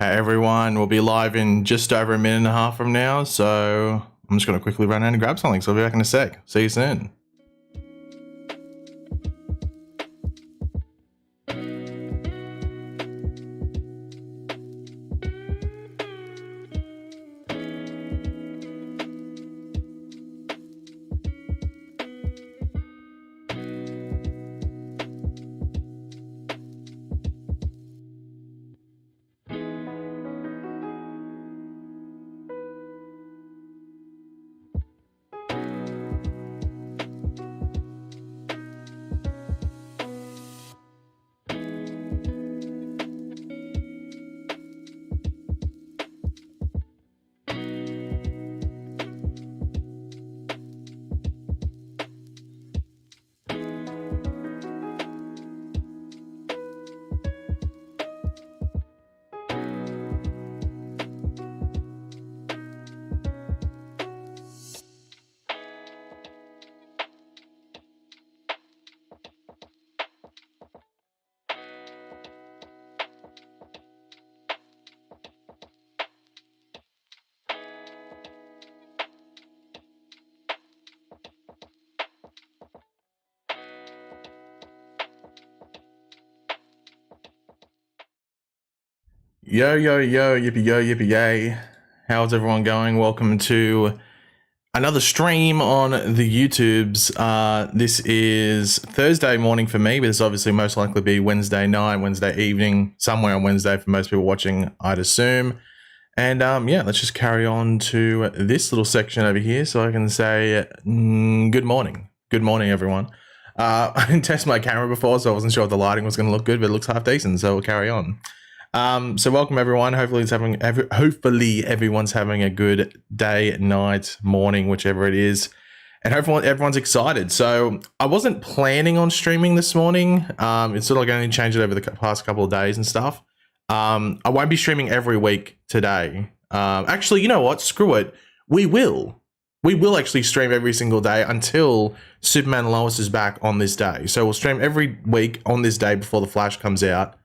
Hey everyone, we'll be live in just over a minute and a half from now, so I'm just going to quickly run out and grab something, so I'll be back in a sec. See you soon. Yo, yippee yay. How's everyone going? Welcome to another stream on the YouTubes. This is Thursday morning for me, but this obviously most likely be Wednesday night, Wednesday evening, somewhere on Wednesday for most people watching, I'd assume. And yeah, let's just carry on to this little section over here so I can say good morning. Good morning, everyone. I didn't test my camera before, so I wasn't sure if the lighting was going to look good, but it looks half decent, so we'll carry on. So welcome everyone. Hopefully everyone's having a good day, night, morning, whichever it is, and hopefully everyone's excited. So I wasn't planning on streaming this morning. It's sort of like I only changed it over the past couple of days and stuff. I won't be streaming every week today. Actually, you know what? Screw it. We will actually stream every single day until Superman and Lois is back on this day. So we'll stream every week on this day before the Flash comes out.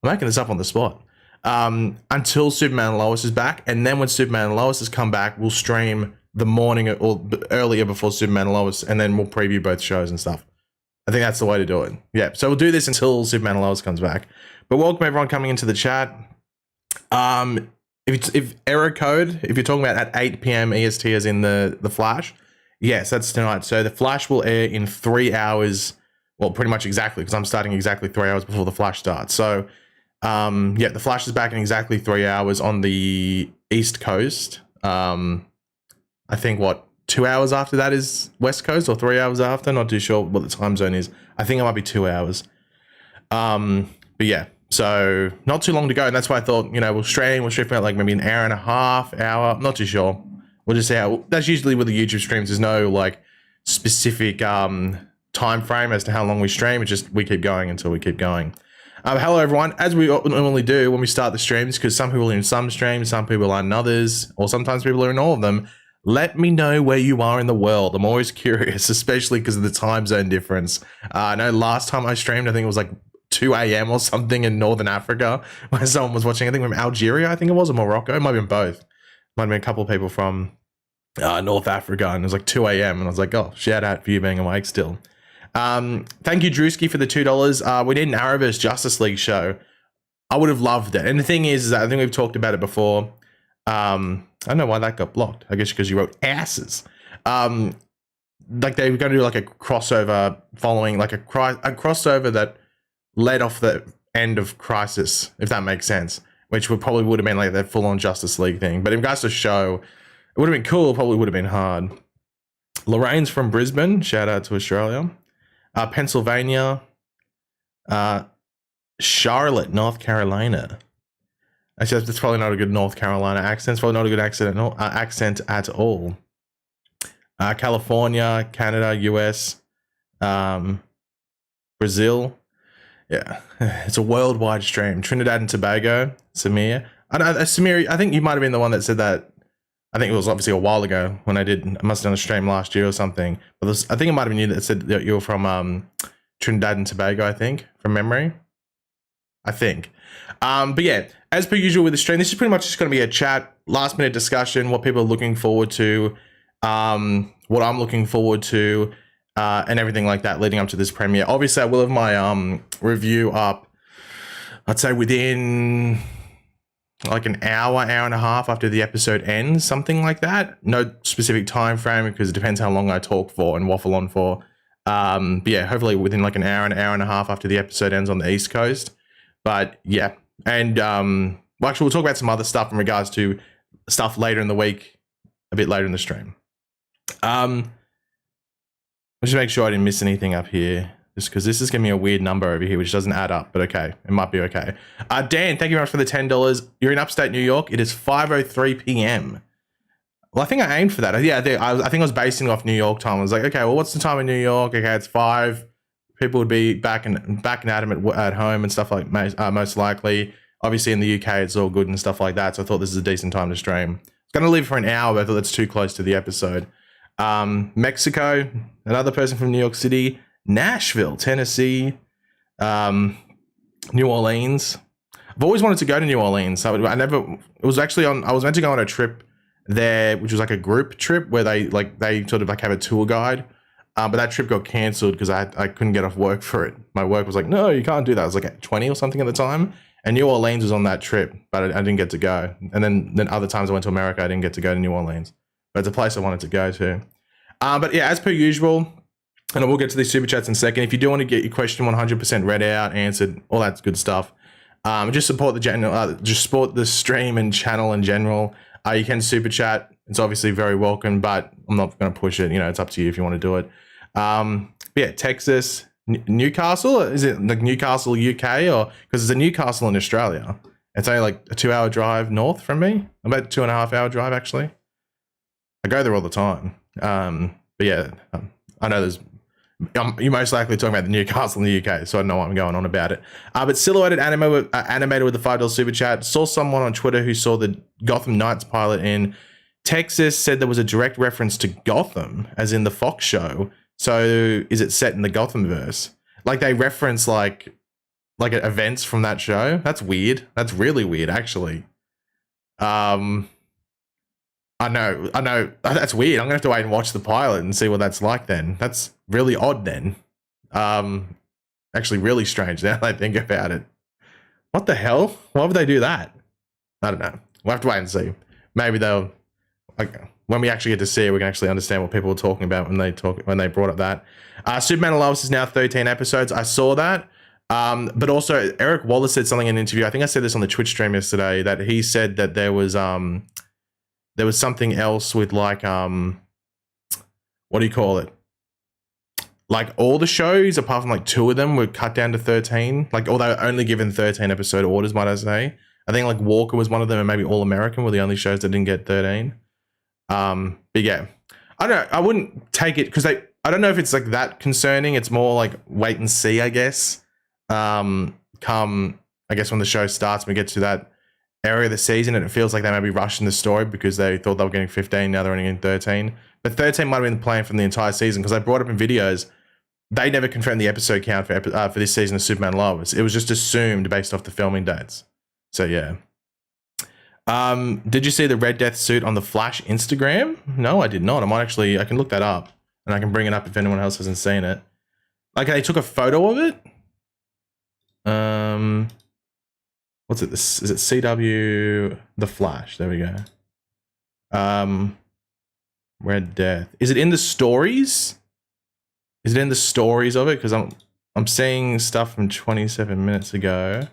I'm making this up on the spot. Until Superman and Lois is back, and then when Superman and Lois has come back, we'll stream the morning or earlier before Superman and Lois, and then we'll preview both shows and stuff. I think that's the way to do it. Yeah, so we'll do this until Superman and Lois comes back. But welcome everyone coming into the chat. If error code, if you're talking about at 8 p.m. EST as in the Flash, yes, that's tonight. So the Flash will air in 3 hours. Well, pretty much exactly, because I'm starting exactly 3 hours before the Flash starts. So yeah, the Flash is back in exactly 3 hours on the East Coast. I think 2 hours after that is West Coast, or 3 hours after. Not too sure what the time zone is. I think it might be 2 hours. But yeah, so not too long to go, and that's why I thought, we'll stream out like maybe an hour and a half, hour. I'm not too sure. We'll just see how. That's usually with the YouTube streams. There's no like specific time frame as to how long we stream. It's just we keep going until we keep going. Hello everyone, as we normally do when we start the streams, because some people are in some streams, some people are in others, or sometimes people are in all of them. Let me know where you are in the world. I'm always curious, especially because of the time zone difference. I know last time I streamed, I think it was like 2 a.m. or something in Northern Africa, where someone was watching, I think from Algeria, I think it was, or Morocco. It might have been both. Might have been a couple of people from North Africa, and it was like 2 a.m. and I was like, oh, shout out for you being awake still. Thank you, Drewski, for the $2. We did an Arrowverse Justice League show. I would have loved it. And the thing is that I think we've talked about it before. I don't know why that got blocked. I guess because you wrote asses. Like they were going to do like a crossover following like a crossover that led off the end of Crisis, if that makes sense, which would have been like that full-on Justice League thing. But in regards to show, it would have been cool. Probably would have been hard. Lorraine's from Brisbane. Shout out to Australia. Pennsylvania, Charlotte, North Carolina. Actually, that's probably not a good North Carolina accent. It's probably not a good accent at all. California, Canada, US, Brazil. Yeah, it's a worldwide stream. Trinidad and Tobago, Samir. Samir, I think you might have been the one that said that. I think it was obviously a while ago when I must have done a stream last year or something. But I think it might have been you that said that you were from Trinidad and Tobago, I think, from memory. I think. But yeah, as per usual with the stream, this is pretty much just going to be a chat, last minute discussion, what people are looking forward to, what I'm looking forward to, and everything like that leading up to this premiere. Obviously, I will have my review up, I'd say within like an hour and a half after the episode ends, something like that. No specific time frame because it depends how long I talk for and waffle on for. But yeah, hopefully within like an hour and a half after the episode ends on the East Coast. But yeah, and well, actually, we'll talk about some other stuff in regards to stuff later in the week, a bit later in the stream. I'll just make sure I didn't miss anything up here, just because this is giving me a weird number over here, which doesn't add up, but okay, it might be okay. Dan, thank you very much for the $10. You're in upstate New York. It is 5:03 p.m. Well, I think I aimed for that. Yeah, I think I was basing off New York time. I was like, okay, well, what's the time in New York? Okay, it's 5. People would be back and at them at home and stuff like most likely. Obviously, in the UK, it's all good and stuff like that. So I thought this is a decent time to stream. I was going to leave for an hour, but I thought that's too close to the episode. Mexico, another person from New York City, Nashville, Tennessee, New Orleans. I've always wanted to go to New Orleans. So I was meant to go on a trip there, which was like a group trip where they sort of like have a tour guide. But that trip got cancelled because I couldn't get off work for it. My work was like, no, you can't do that. I was like at 20 or something at the time. And New Orleans was on that trip, but I didn't get to go. And then other times I went to America, I didn't get to go to New Orleans. But it's a place I wanted to go to. But yeah, as per usual, and we'll get to these super chats in a second. If you do want to get your question 100% read out, answered, all that good stuff, just support just support the stream and channel in general. You can super chat. It's obviously very welcome, but I'm not going to push it. You know, it's up to you if you want to do it. Yeah, Texas, Newcastle. Is it like Newcastle, UK, or because there's a Newcastle in Australia? It's only like a 2-hour drive north from me. About 2.5-hour drive actually. I go there all the time. But yeah, I know you're most likely talking about the Newcastle in the UK, so I know what I'm going on about it. But Silhouetted Animated with the $5 super chat. Saw someone on Twitter who saw the Gotham Knights pilot in Texas, said there was a direct reference to Gotham, as in the Fox show. So is it set in the Gothamverse? Like they reference like events from that show? That's weird. That's really weird, actually. I know. That's weird. I'm gonna have to wait and watch the pilot and see what that's like then. That's really odd then. Actually really strange now that I think about it. What the hell? Why would they do that? I don't know. We'll have to wait and see. Maybe they'll, like, when we actually get to see it, we can actually understand what people were talking about when they brought up that. Superman Loves is now 13 episodes. I saw that. But also Eric Wallace said something in an interview. I think I said this on the Twitch stream yesterday, that he said that there was something else with like, what do you call it? Like all the shows, apart from like 2 of them, were cut down to 13. Like, or they were only given 13 episode orders, might I say. I think like Walker was one of them, and maybe All American were the only shows that didn't get 13. But yeah, I don't know. I wouldn't take it because I don't know if it's like that concerning. It's more like wait and see, I guess. Come, I guess when the show starts, we get to that area of the season, and it feels like they may be rushing the story because they thought they were getting 15, now they're only getting 13. But 13 might have been the plan from the entire season, because I brought up in videos, they never confirmed the episode count for this season of Superman Loves. It was just assumed based off the filming dates. So yeah. Did you see the Red Death suit on the Flash Instagram? No, I did not. I can look that up, and I can bring it up if anyone else hasn't seen it. Like, they took a photo of it. What's it? Is it CW The Flash? There we go. Red Death. Is it in the stories? Is it in the stories of it? Because I'm seeing stuff from 27 minutes ago.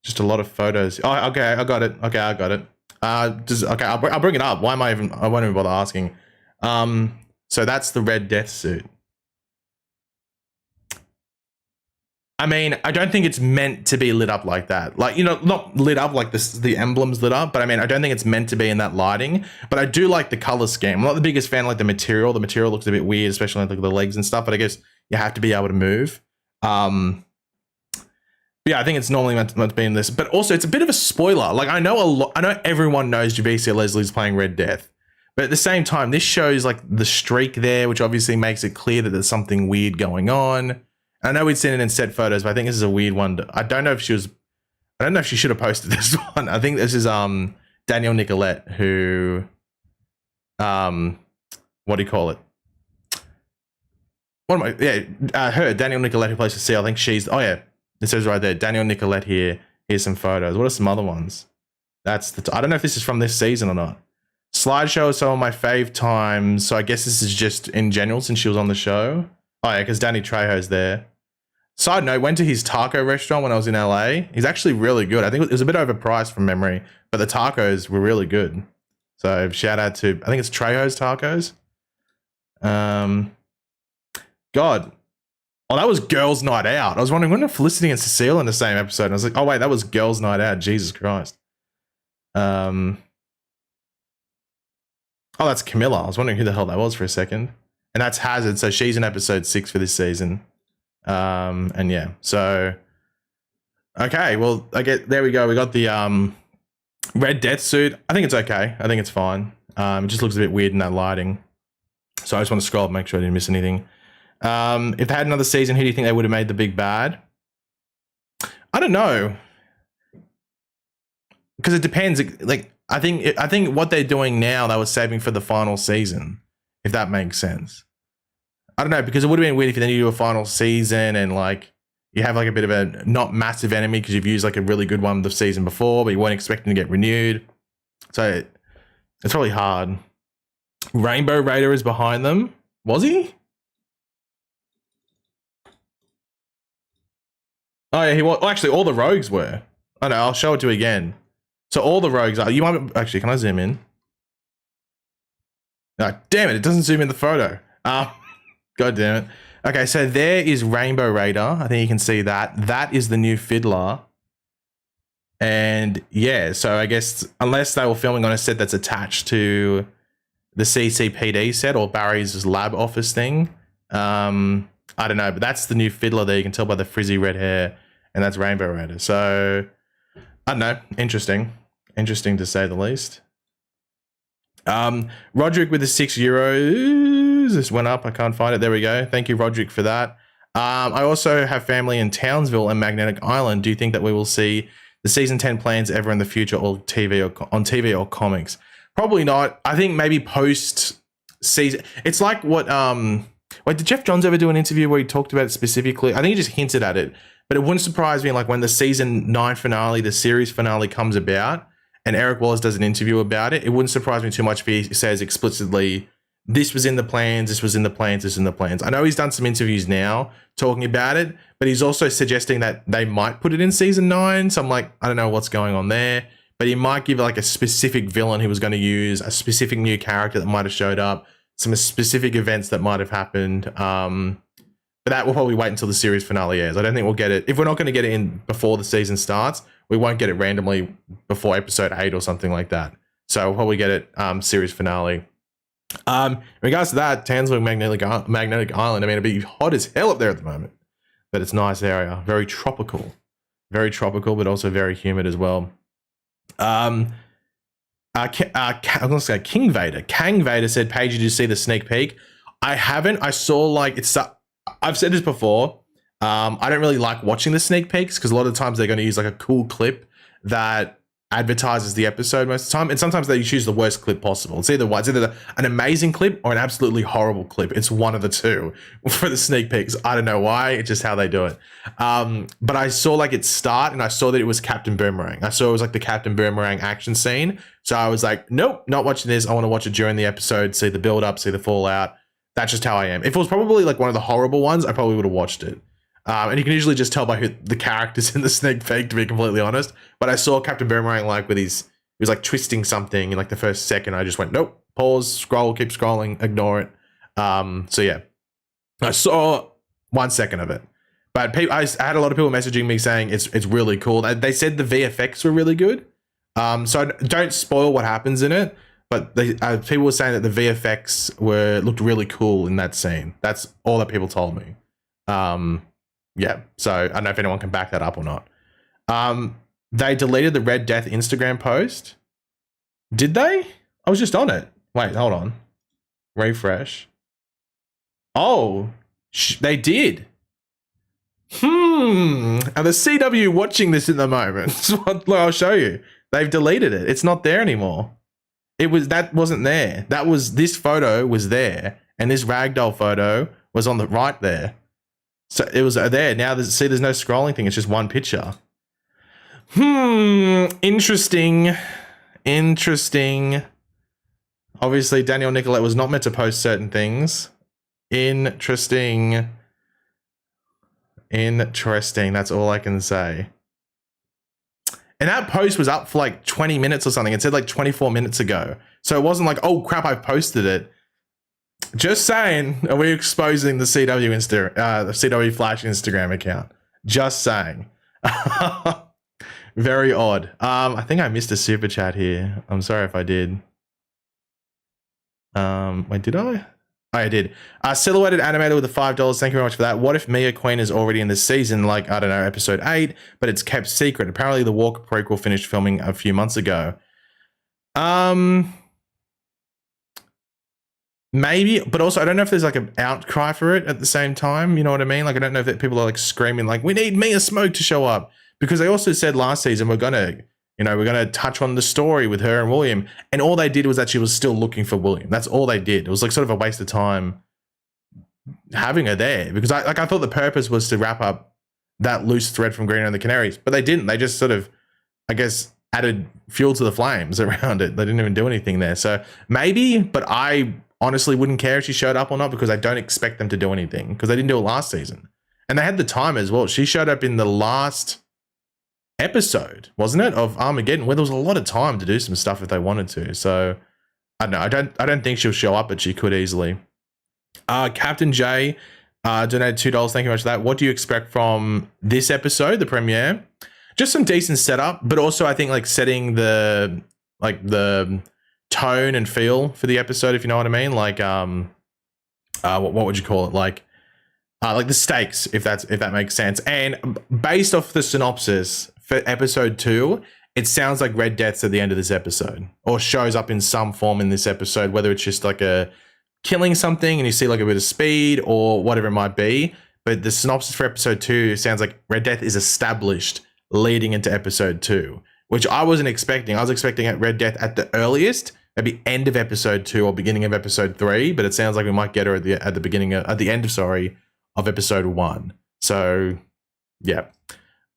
Just a lot of photos. Oh, okay, I got it. Okay, I got it. Okay, I'll bring it up. I won't even bother asking. So that's the Red Death suit. I mean, I don't think it's meant to be lit up like that. Like, you know, not lit up like this, the emblem's lit up, but I mean, I don't think it's meant to be in that lighting. But I do like the color scheme. I'm not the biggest fan of like the material. The material looks a bit weird, especially like the legs and stuff, but I guess you have to be able to move. Yeah, I think it's normally meant to be in this, but also it's a bit of a spoiler. Like, I know everyone knows Javicia Leslie's playing Red Death, but at the same time, this shows like the streak there, which obviously makes it clear that there's something weird going on. I know we'd seen it in set photos, but I think this is a weird one. I don't know if she should have posted this one. I think this is Danielle Nicolette, who what do you call it? What am I? Yeah, her, Danielle Nicolette, who plays Cecile. I think she's. Oh yeah, it says right there, Danielle Nicolette here. Here's some photos. What are some other ones? That's the. I don't know if this is from this season or not. Slideshow is some of my fave times, so I guess this is just in general since she was on the show. Oh yeah, because Danny Trejo's there. Side note, went to his taco restaurant when I was in LA. He's actually really good. I think it was a bit overpriced from memory, but the tacos were really good. So shout out to, I think it's Trejo's Tacos. God. Oh, that was Girls Night Out. I was wondering, when are Felicity and Cecile in the same episode? And I was like, oh wait, that was Girls Night Out. Jesus Christ. Oh, that's Camilla. I was wondering who the hell that was for a second. And that's Hazard. So she's in episode 6 for this season. And yeah, so okay, well, there we go. We got the Red Death suit. I think it's okay. I think it's fine. It just looks a bit weird in that lighting. So I just want to scroll up, make sure I didn't miss anything. If they had another season, who do you think they would have made the big bad? I don't know. Because it depends. Like, I think what they're doing now, they were saving for the final season, if that makes sense. I don't know, because it would have been weird if then you do a final season and like you have like a bit of a not massive enemy because you've used like a really good one the season before, but you weren't expecting to get renewed. So it's probably hard. Rainbow Raider is behind them. Was he? Oh yeah, he was. Oh, actually, all the rogues were. Oh no, I'll show it to you again. So all the rogues are. You might actually. Can I zoom in? No, damn it! It doesn't zoom in the photo. God damn it. Okay, so there is Rainbow Raider. I think you can see that. That is the new Fiddler. And yeah, so I guess unless they were filming on a set that's attached to the CCPD set or Barry's lab office thing, I don't know, but that's the new Fiddler there. You can tell by the frizzy red hair, and that's Rainbow Raider. So I don't know. Interesting to say the least. Roderick with the €6. This went up. I can't find it. There we go. Thank you, Roderick, for that. I also have family in Townsville and Magnetic Island. Do you think that we will see the season 10 plans ever in the future, or on TV or comics? Probably not. I think maybe post season. It's like what wait, did Jeff Johns ever do an interview where he talked about it specifically? I think he just hinted at it, but it wouldn't surprise me like when the season 9 finale, the series finale comes about, and Eric Wallace does an interview about it. It wouldn't surprise me too much if he says explicitly, this was in the plans, this was in the plans, this was in the plans. I know he's done some interviews now talking about it, but he's also suggesting that they might put it in season 9. So I'm like, I don't know what's going on there, but he might give like a specific villain he was going to use, a specific new character that might have showed up, some specific events that might have happened. But that will probably wait until the series finale airs. I don't think we'll get it. If we're not going to get it in before the season starts, we won't get it randomly before episode 8 or something like that. So we'll probably get it series finale. In regards to that, Townsville Magnetic Island, I mean, it'd be hot as hell up there at the moment, but it's a nice area. Very tropical, but also very humid as well. I'm going to say King Vader. Kang Vader said, Paige, did you see the sneak peek? I haven't. I saw like I've said this before. I don't really like watching the sneak peeks because a lot of times they're going to use like a cool clip that advertises the episode most of the time, and sometimes they choose the worst clip possible. It's either an amazing clip or an absolutely horrible clip. It's one of the two for the sneak peeks. I don't know why. It's just how they do it. But I saw like it start, and I saw that it was Captain Boomerang. I saw it was like the Captain Boomerang action scene. So I was like, nope, not watching this. I want to watch it during the episode, see the build up, see the fallout. That's just how I am. If it was probably like one of the horrible ones, I probably would have watched it. And you can usually just tell by who the characters in the sneak peek, to be completely honest. But I saw Captain Boomerang like he was like twisting something in like the first second. I just went, nope, pause, scroll, keep scrolling, ignore it. So yeah, I saw 1 second of it. But I had a lot of people messaging me saying it's really cool. They said the VFX were really good. So don't spoil what happens in it. But people were saying that the VFX looked really cool in that scene. That's all that people told me. Yeah, so I don't know if anyone can back that up or not. They deleted the Red Death Instagram post. Did they? I was just on it. Wait, hold on. Refresh. Oh, they did. Are the CW watching this at the moment? Look, I'll show you. They've deleted it. It's not there anymore. That wasn't there. This photo was there, and this ragdoll photo was on the right there. So it was there. Now there's no scrolling thing. It's just one picture. Interesting. Obviously, Danielle Nicolette was not meant to post certain things. Interesting. That's all I can say. And that post was up for like 20 minutes or something. It said like 24 minutes ago. So it wasn't like, oh crap, I posted it. Just saying, are we exposing the CW Flash Instagram account? Just saying. Very odd. I think I missed a super chat here. I'm sorry if I did. Wait, did I? I did. Silhouetted animated with the $5. Thank you very much for that. What if Mia Queen is already in this season, like, I don't know, episode 8, but it's kept secret? Apparently the Walker prequel finished filming a few months ago. Maybe, but also I don't know if there's like an outcry for it at the same time. You know what I mean? Like, I don't know if that people are like screaming like, we need Mia Smoke to show up, because they also said last season we're gonna touch on the story with her and William, and all they did was that she was still looking for William. That's all they did. It was like sort of a waste of time having her there, because I thought the purpose was to wrap up that loose thread from Green and the Canaries, but they didn't. They just sort of, I guess, added fuel to the flames around it. They didn't even do anything there. So maybe, but I honestly wouldn't care if she showed up or not, because I don't expect them to do anything, because they didn't do it last season. And they had the time as well. She showed up in the last episode, wasn't it, of Armageddon, where there was a lot of time to do some stuff if they wanted to. So I don't know. I don't think she'll show up, but she could easily. Captain J donated $2. Thank you very much for that. What do you expect from this episode, the premiere? Just some decent setup, but also I think like setting the tone and feel for the episode, if you know what I mean. Like what would you call it? Like the stakes, if that makes sense. And based off the synopsis for episode 2, it sounds like Red Death's at the end of this episode, or shows up in some form in this episode, whether it's just like a killing something and you see like a bit of speed or whatever it might be. But the synopsis for episode 2 sounds like Red Death is established leading into episode 2, which I wasn't expecting. I was expecting Red Death at the earliest, maybe end of episode 2 or beginning of episode 3, but it sounds like we might get her at the end of episode 1. So yeah.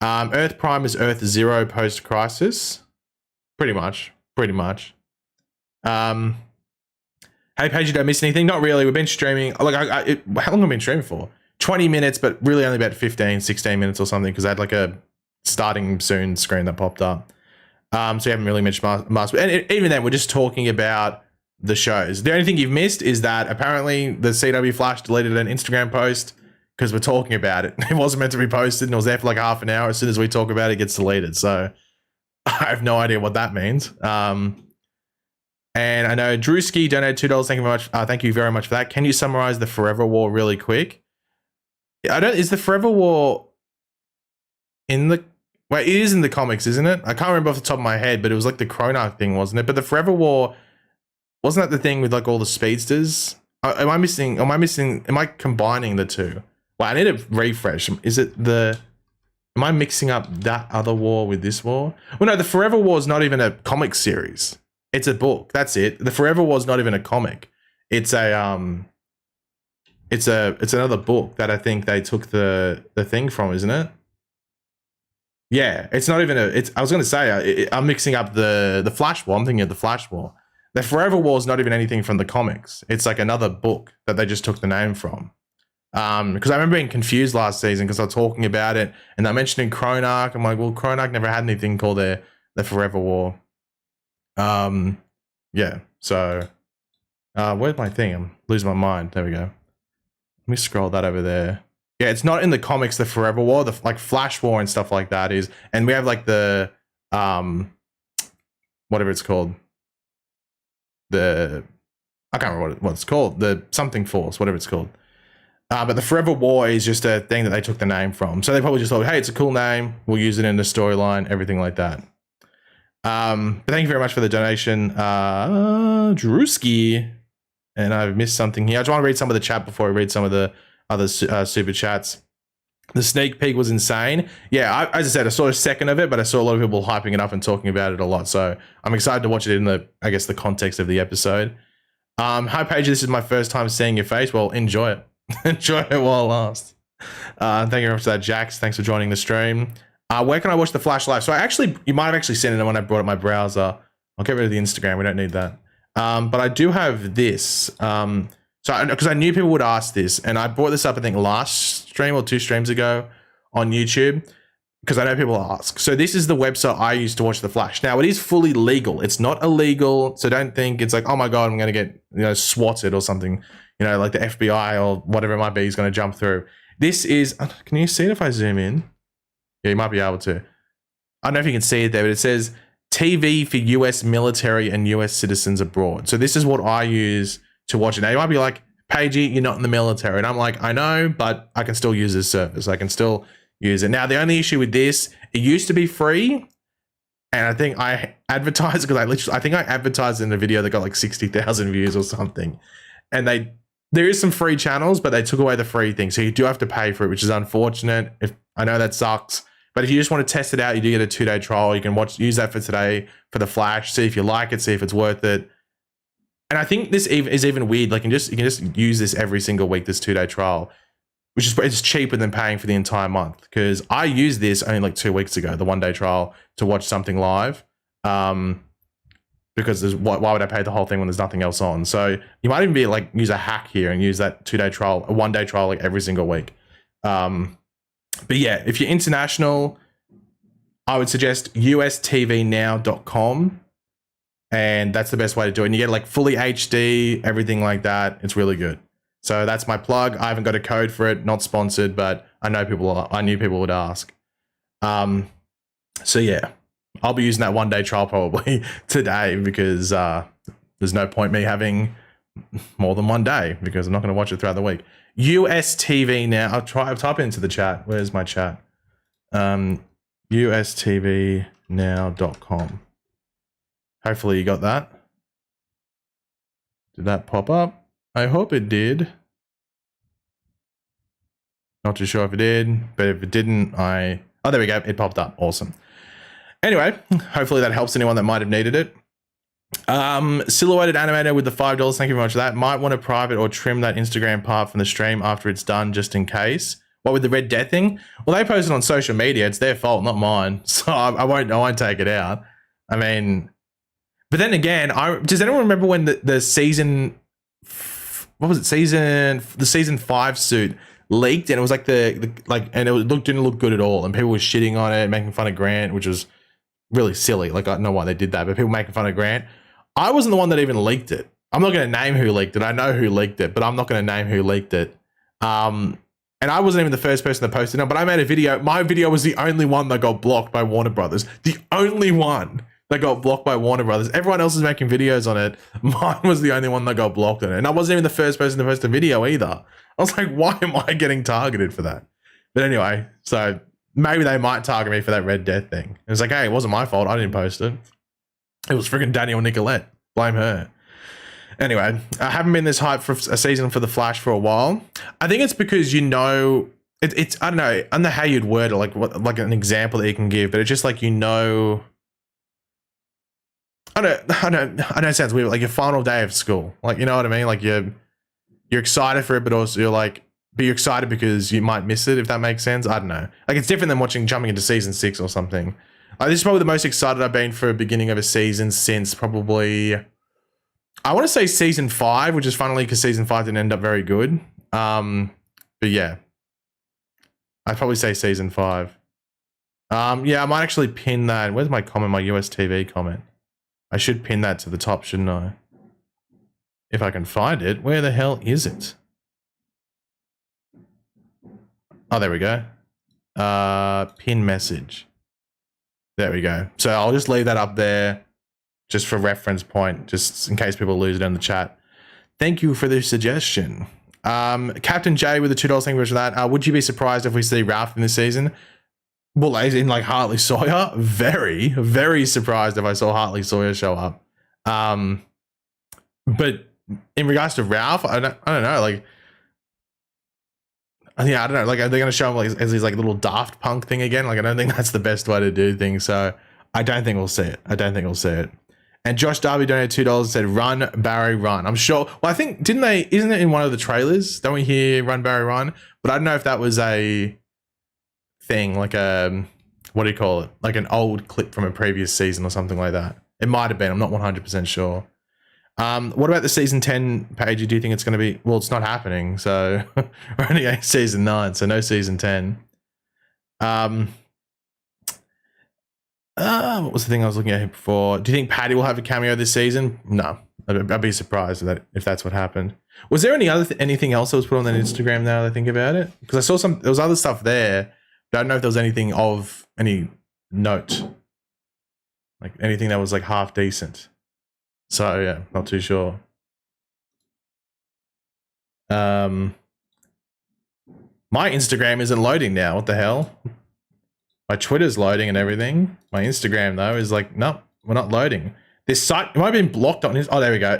Earth Prime is Earth 0 post-crisis. Pretty much. Hey, Pagey, don't miss anything? Not really. We've been streaming. Like, how long have we been streaming for? 20 minutes, but really only about 15, 16 minutes or something, because I had like a starting soon screen that popped up. So you haven't really mentioned Master. And even then, we're just talking about the shows. The only thing you've missed is that apparently the CW Flash deleted an Instagram post because we're talking about it. It wasn't meant to be posted, and it was there for like half an hour. As soon as we talk about it, it gets deleted. So I have no idea what that means. And I know Drewski donated $2. Thank you very much. Thank you very much for that. Can you summarize the Forever War really quick? Is the Forever War in the... Wait, it is in the comics, isn't it? I can't remember off the top of my head, but it was like the Cronarch thing, wasn't it? But the Forever War, wasn't that the thing with like all the speedsters? Am I combining the two? Well, I need a refresh. Am I mixing up that other war with this war? Well, no, the Forever War is not even a comic series. It's a book. That's it. The Forever War is not even a comic. It's another book that I think they took the thing from, isn't it? Yeah, it's not even I was going to say, I'm mixing up the Flash War. I'm thinking of the Flash War. The Forever War is not even anything from the comics. It's like another book that they just took the name from. Because I remember being confused last season because I was talking about it and I mentioned in Cronarch. I'm like, well, Cronarch never had anything called the Forever War. Yeah, so where's my thing? I'm losing my mind. There we go. Let me scroll that over there. Yeah, it's not in the comics, the Forever War, the like Flash War and stuff like that is, and we have like the whatever it's called. I can't remember what it's called. The something force, whatever it's called. But the Forever War is just a thing that they took the name from. So they probably just thought, hey, it's a cool name. We'll use it in the storyline, everything like that. But thank you very much for the donation, Drewski. And I've missed something here. I just want to read some of the chat before I read some of the other super chats. The sneak peek was insane. Yeah, as I said, I saw a second of it, but I saw a lot of people hyping it up and talking about it a lot. So I'm excited to watch it in the, I guess, the context of the episode. Hi, Paige. This is my first time seeing your face. Well, enjoy it. Enjoy it while it lasts. Thank you very much for that, Jax. Thanks for joining the stream. Where can I watch the Flash live? So you might have actually seen it when I brought up my browser. I'll get rid of the Instagram. We don't need that. But I do have this. Because I knew people would ask this, and I brought this up, I think, last stream or 2 streams ago on YouTube, because I know people ask. So this is the website I use to watch the Flash. Now, it is fully legal. It's not illegal, so don't think it's like, oh my God, I'm going to get swatted or something, like the FBI or whatever it might be is going to jump through. This is, can you see it if I zoom in? Yeah, you might be able to. I don't know if you can see it there, but it says TV for US military and US citizens abroad. So this is what I use to watch it. Now, you might be like, Pagey, you're not in the military. And I'm like, I know, but I can still use this service. I can still use it. Now, the only issue with this, it used to be free. And I think I advertised, because I think I advertised in a video that got like 60,000 views or something. And there is some free channels, but they took away the free thing. So you do have to pay for it, which is unfortunate. I know that sucks. But if you just want to test it out, you do get a 2-day trial. You can use that for today for the Flash. See if you like it, see if it's worth it. And I think this is even weird. Like you can just use this every single week, this 2-day trial, which is it's cheaper than paying for the entire month. Because I used this only like 2 weeks ago, the 1-day trial, to watch something live. Because why would I pay the whole thing when there's nothing else on? So you might even be like use a hack here and use that 2-day trial, a 1-day trial like every single week. But yeah, if you're international, I would suggest ustvnow.com. And that's the best way to do it. And you get like fully HD, everything like that. It's really good. So that's my plug. I haven't got a code for it, not sponsored, but I knew people would ask. So yeah, I'll be using that 1-day trial probably today, because there's no point me having more than 1 day, because I'm not going to watch it throughout the week. USTV now. I'll type it into the chat. Where's my chat? ustvnow.com. Hopefully you got that. Did that pop up? I hope it did. Not too sure if it did, but if it didn't, oh, there we go. It popped up. Awesome. Anyway, hopefully that helps anyone that might have needed it. Silhouetted animator with the $5. Thank you very much for that. Might want to private or trim that Instagram part from the stream after it's done, just in case. What with the Red Death thing? Well, they posted on social media. It's their fault, not mine. So I won't take it out. I mean, but then again, does anyone remember when the season, what was it? The season 5 suit leaked, and it was like and it didn't look good at all, and people were shitting on it, making fun of Grant, which was really silly. Like, I don't know why they did that, but people making fun of Grant. I wasn't the one that even leaked it. I'm not going to name who leaked it. I know who leaked it, but I'm not going to name who leaked it. And I wasn't even the first person to post it. No, but I made a video. My video was the only one that got blocked by Warner Brothers. The only one that got blocked by Warner Brothers. Everyone else is making videos on it. Mine was the only one that got blocked on it. And I wasn't even the first person to post a video either. I was like, why am I getting targeted for that? But anyway, so maybe they might target me for that Red Death thing. It was like, hey, it wasn't my fault. I didn't post it. It was freaking Danielle Nicolette. Blame her. Anyway, I haven't been this hyped for a season for The Flash for a while. I think it's because, it's I don't know how you'd word it, like an example that you can give, but it's just like, I know it sounds weird, like your final day of school. Like, you know what I mean? Like you're excited for it, but also you're excited because you might miss it, if that makes sense. I don't know. Like, it's different than jumping into season 6 or something. This is probably the most excited I've been for a beginning of a season since probably, I want to say season 5, which is funnily because season 5 didn't end up very good. But yeah, I'd probably say season 5. Yeah, I might actually pin that. Where's my comment, my US TV comment? I should pin that to the top, shouldn't I? If I can find it. Where the hell is it? Oh, there we go. Pin message. There we go. So I'll just leave that up there just for reference point, just in case people lose it in the chat. Thank you for the suggestion. Captain J with the $2. Thank you very much for that. Would you be surprised if we see Ralph in this season? Well, as in like Hartley Sawyer? Very, very surprised if I saw Hartley Sawyer show up. But in regards to Ralph, I don't know. Like, yeah, I don't know. Like, are they going to show him like as his like little Daft Punk thing again? Like, I don't think that's the best way to do things. So I don't think we'll see it. I don't think we'll see it. And Josh Darby donated $2 and said, "Run Barry, run." I'm sure. Well, I think didn't they? Isn't it in one of the trailers? Don't we hear "Run Barry, run"? But I don't know if that was a thing, like a what do you call it? Like an old clip from a previous season or something like that. It might have been. I'm not 100% sure. What about the season 10 page? Do you think it's going to be? Well, it's not happening. So we're only at season 9, so no season 10. What was the thing I was looking at here before? Do you think Patty will have a cameo this season? No, I'd be surprised if that's what happened. Was there anything else that was put on that Instagram now that I think about it? Because I saw there was other stuff there, but I don't know if there was anything of any note, like anything that was like half decent. So yeah, not too sure. My Instagram isn't loading now. What the hell? My Twitter's loading and everything. My Instagram though is like, nope, we're not loading. This site, it might have been blocked on his. Oh, there we go.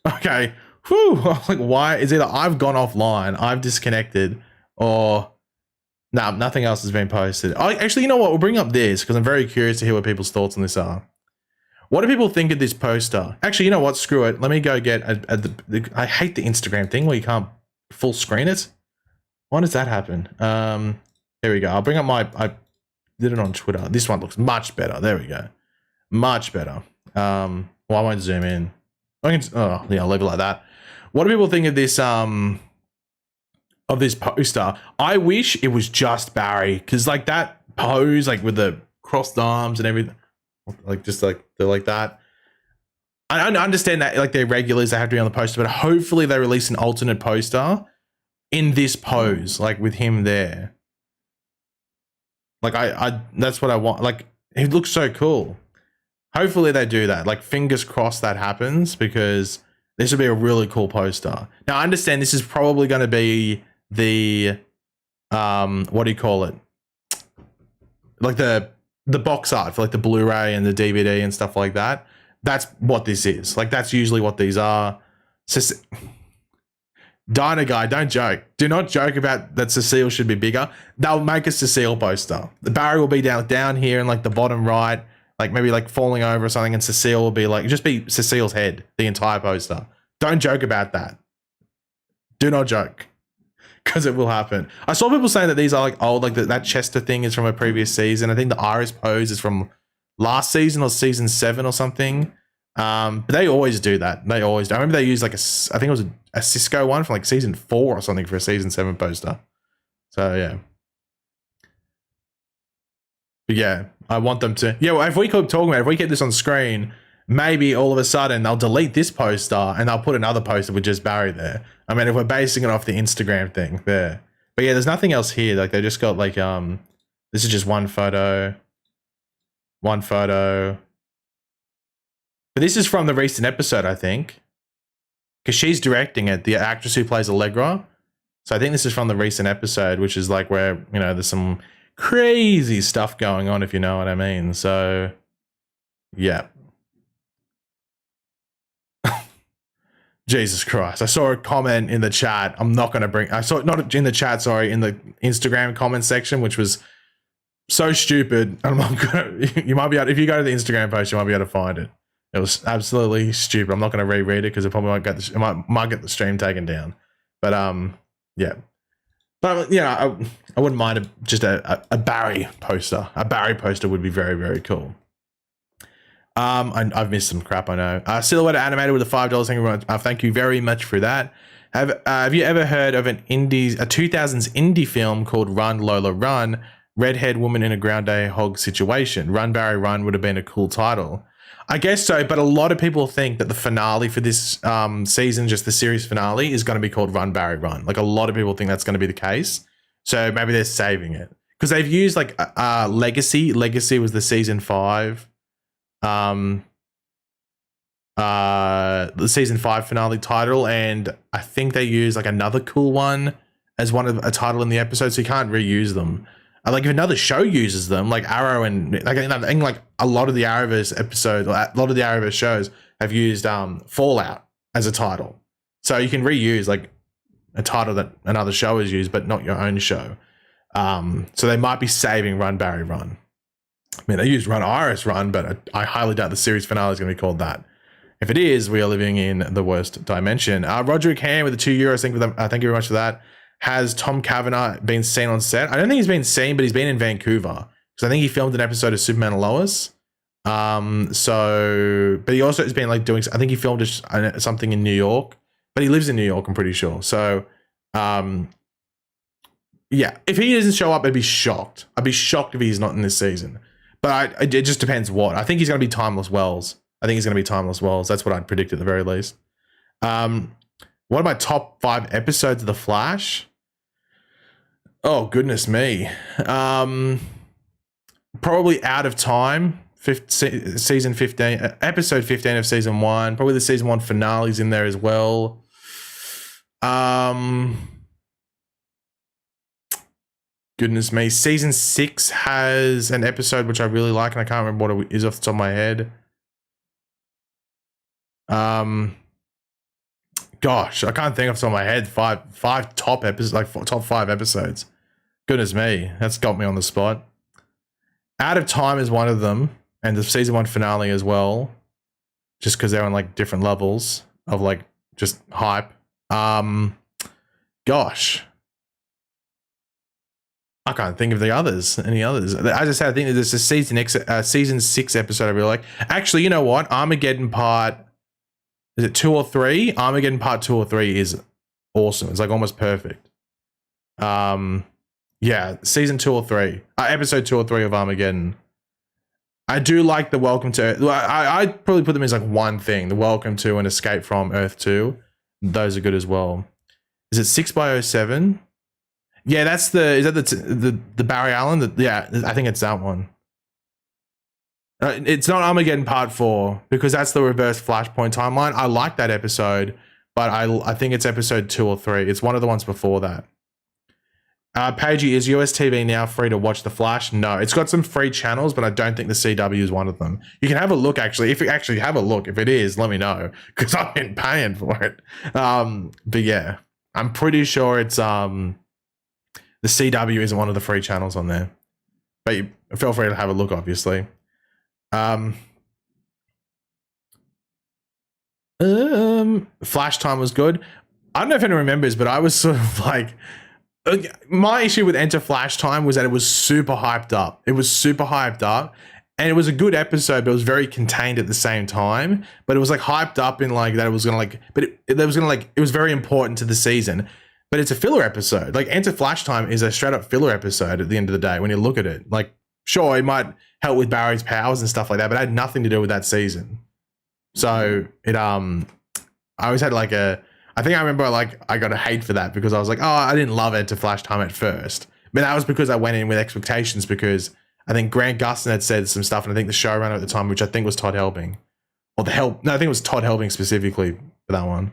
Okay. Whew. Like, why is either I've gone offline, I've disconnected, or no, nothing else has been posted. Actually, you know what? We'll bring up this because I'm very curious to hear what people's thoughts on this are. What do people think of this poster? Actually, you know what? Screw it. Let me go get I hate the Instagram thing where you can't full screen it. Why does that happen? Here we go. I'll bring up I did it on Twitter. This one looks much better. There we go. Much better. Well, I won't zoom in. I'll leave it like that. What do people think of this poster? I wish it was just Barry, because like that pose, like with the crossed arms and everything, like just like they're like that. I understand that like they're regulars, they have to be on the poster, but hopefully they release an alternate poster in this pose, like with him there. Like I that's what I want. Like it looks so cool. Hopefully they do that. Like fingers crossed that happens, because this would be a really cool poster. Now I understand this is probably going to be the what do you call it? Like the box art for like the Blu-ray and the DVD and stuff like that. That's what this is. Like that's usually what these are. Dino Guy, don't joke. Do not joke about that Cecile should be bigger. They'll make a Cecile poster. The Barry will be down here in like the bottom right, like maybe like falling over or something, and Cecile will be like, just be Cecile's head, the entire poster. Don't joke about that. Do not joke, because it will happen. I saw people saying that these are like old, like that Chester thing is from a previous season. I think the Iris pose is from last season or season 7 or something. But they always do that. They always do. I remember they used like I think it was a Cisco one from like season 4 or something for a season 7 poster. So yeah. But yeah, I want them to. Yeah, well, if we keep talking about it, if we get this on screen, maybe all of a sudden they'll delete this poster and they'll put another poster with just Barry there. I mean, if we're basing it off the Instagram thing there. But yeah, there's nothing else here. Like they just got like this is just one photo. One photo. But this is from the recent episode, I think. Because she's directing it, the actress who plays Allegra. So I think this is from the recent episode, which is like where, you know, there's some crazy stuff going on, if you know what I mean. So, yeah. Jesus Christ. I saw a comment in the chat. I'm not going to bring... I saw it not in the chat, sorry, in the Instagram comment section, which was so stupid. I'm not going to... You might be able... If you go to the Instagram post, you might be able to find it. It was absolutely stupid. I'm not going to reread it because it probably might get the stream taken down. But yeah. But yeah, I wouldn't mind just a Barry poster. A Barry poster would be very, very cool. I've missed some crap, I know. Silhouette Animated with a $5. Thank you very much. Thank you very much for that. Have you ever heard of a 2000s indie film called Run Lola Run? Redhead woman in a groundhog situation. Run Barry Run would have been a cool title. I guess so, but a lot of people think that the finale for this season, just the series finale, is going to be called Run Barry Run. Like a lot of people think that's going to be the case. So maybe they're saving it. Because they've used like Legacy. Legacy was the season 5. The season 5 finale title. And I think they use like another cool one as one of a title in the episode. So you can't reuse them. Like if another show uses them, like Arrow and like I think like a lot of the Arrowverse episodes, a lot of the Arrowverse shows have used Fallout as a title, so you can reuse like a title that another show is used, but not your own show. So they might be saving Run Barry Run. I mean, they used Run Iris Run, but I highly doubt the series finale is going to be called that. If it is, we are living in the worst dimension. Roderick Ham with the €2. Thank you very much for that. Has Tom Kavanagh been seen on set? I don't think he's been seen, but he's been in Vancouver because I think he filmed an episode of Superman and Lois. But he also has been like doing. I think he filmed something in New York, but he lives in New York. I'm pretty sure. So, yeah, if he doesn't show up, I'd be shocked. I'd be shocked if he's not in this season. But it just depends what. I think he's going to be Timeless Wells. That's what I'd predict at the very least. What are my top 5 episodes of The Flash? Oh, goodness me. Probably Out of Time, season 15, episode 15 of season 1. Probably the season 1 finale's in there as well. Goodness me. Season 6 has an episode which I really like, and I can't remember what it is off the top of my head. Gosh, I can't think off the top of my head. Five top episodes, like top 5 episodes. Goodness me, that's got me on the spot. Out of Time is one of them, and the season 1 finale as well. Just because they're on like different levels of like just hype. Gosh. I can't think of any others. As I said, I think there's a season 6 episode I really like. Actually, you know what? Armageddon part, is it 2 or 3? Armageddon part 2 or 3 is awesome. It's like almost perfect. Yeah, season 2 or 3. Episode 2 or 3 of Armageddon. I do like the Welcome to Earth. I'd probably put them as like one thing. The Welcome to and Escape from Earth 2. Those are good as well. Is it 6x07? Yeah, is that the Barry Allen? Yeah, I think it's that one. It's not Armageddon Part 4 because that's the reverse Flashpoint timeline. I like that episode, but I think it's episode 2 or 3. It's one of the ones before that. Pagey, is US TV now free to watch The Flash? No, it's got some free channels, but I don't think the CW is one of them. You can have a look, actually. If you actually have a look, if it is, let me know because I've been paying for it. But yeah, I'm pretty sure it's the CW isn't one of the free channels on there, but you feel free to have a look, obviously. Flash Time was good. I don't know if anyone remembers, but I was sort of like, my issue with Enter Flash Time was that it was super hyped up. And it was a good episode, but it was very contained at the same time. But it was like hyped up in like that it was gonna like, but it was very important to the season. But it's a filler episode. Like Enter Flash Time is a straight up filler episode at the end of the day when you look at it. Like, sure, it might help with Barry's powers and stuff like that, but it had nothing to do with that season. So it I always had like I think I remember like I got a hate for that because I was like, oh, I didn't love Enter Flash Time at first. But that was because I went in with expectations because I think Grant Gustin had said some stuff, and I think the showrunner at the time, which I think was Todd Helbing. I think it was Todd Helbing specifically for that one.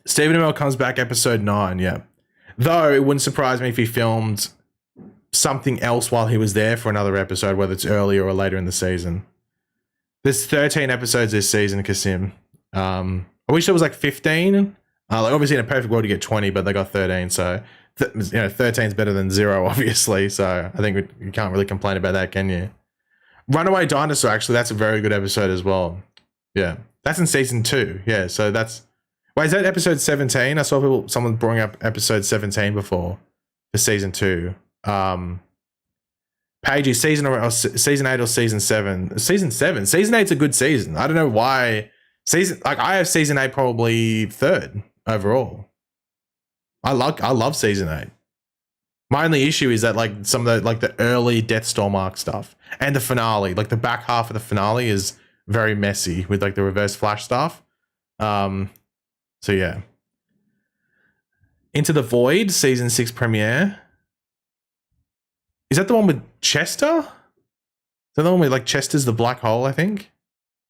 Stephen Amell comes back episode 9, yeah. Though it wouldn't surprise me if he filmed something else while he was there for another episode, whether it's earlier or later in the season. There's 13 episodes this season, Kasim. I wish there was like 15. Like obviously in a perfect world you get 20, but they got 13, so 13 is better than 0, obviously. So I think you can't really complain about that, can you? Runaway Dinosaur, actually, that's a very good episode as well. Yeah, that's in season 2. Yeah, so that's. Wait, is that episode 17? I saw someone bring up episode 17 before for season 2. Pagey, season 8 or season 7? Season 7. Season 8's a good season. I don't know why. I have season 8 probably 3rd overall. I love season 8. My only issue is that like some of the early Deathstorm arc stuff and the finale, like the back half of the finale is very messy with like the reverse Flash stuff. So yeah. Into the Void, season 6 premiere. Is that the one with Chester? Is that the one with like Chester's the black hole, I think?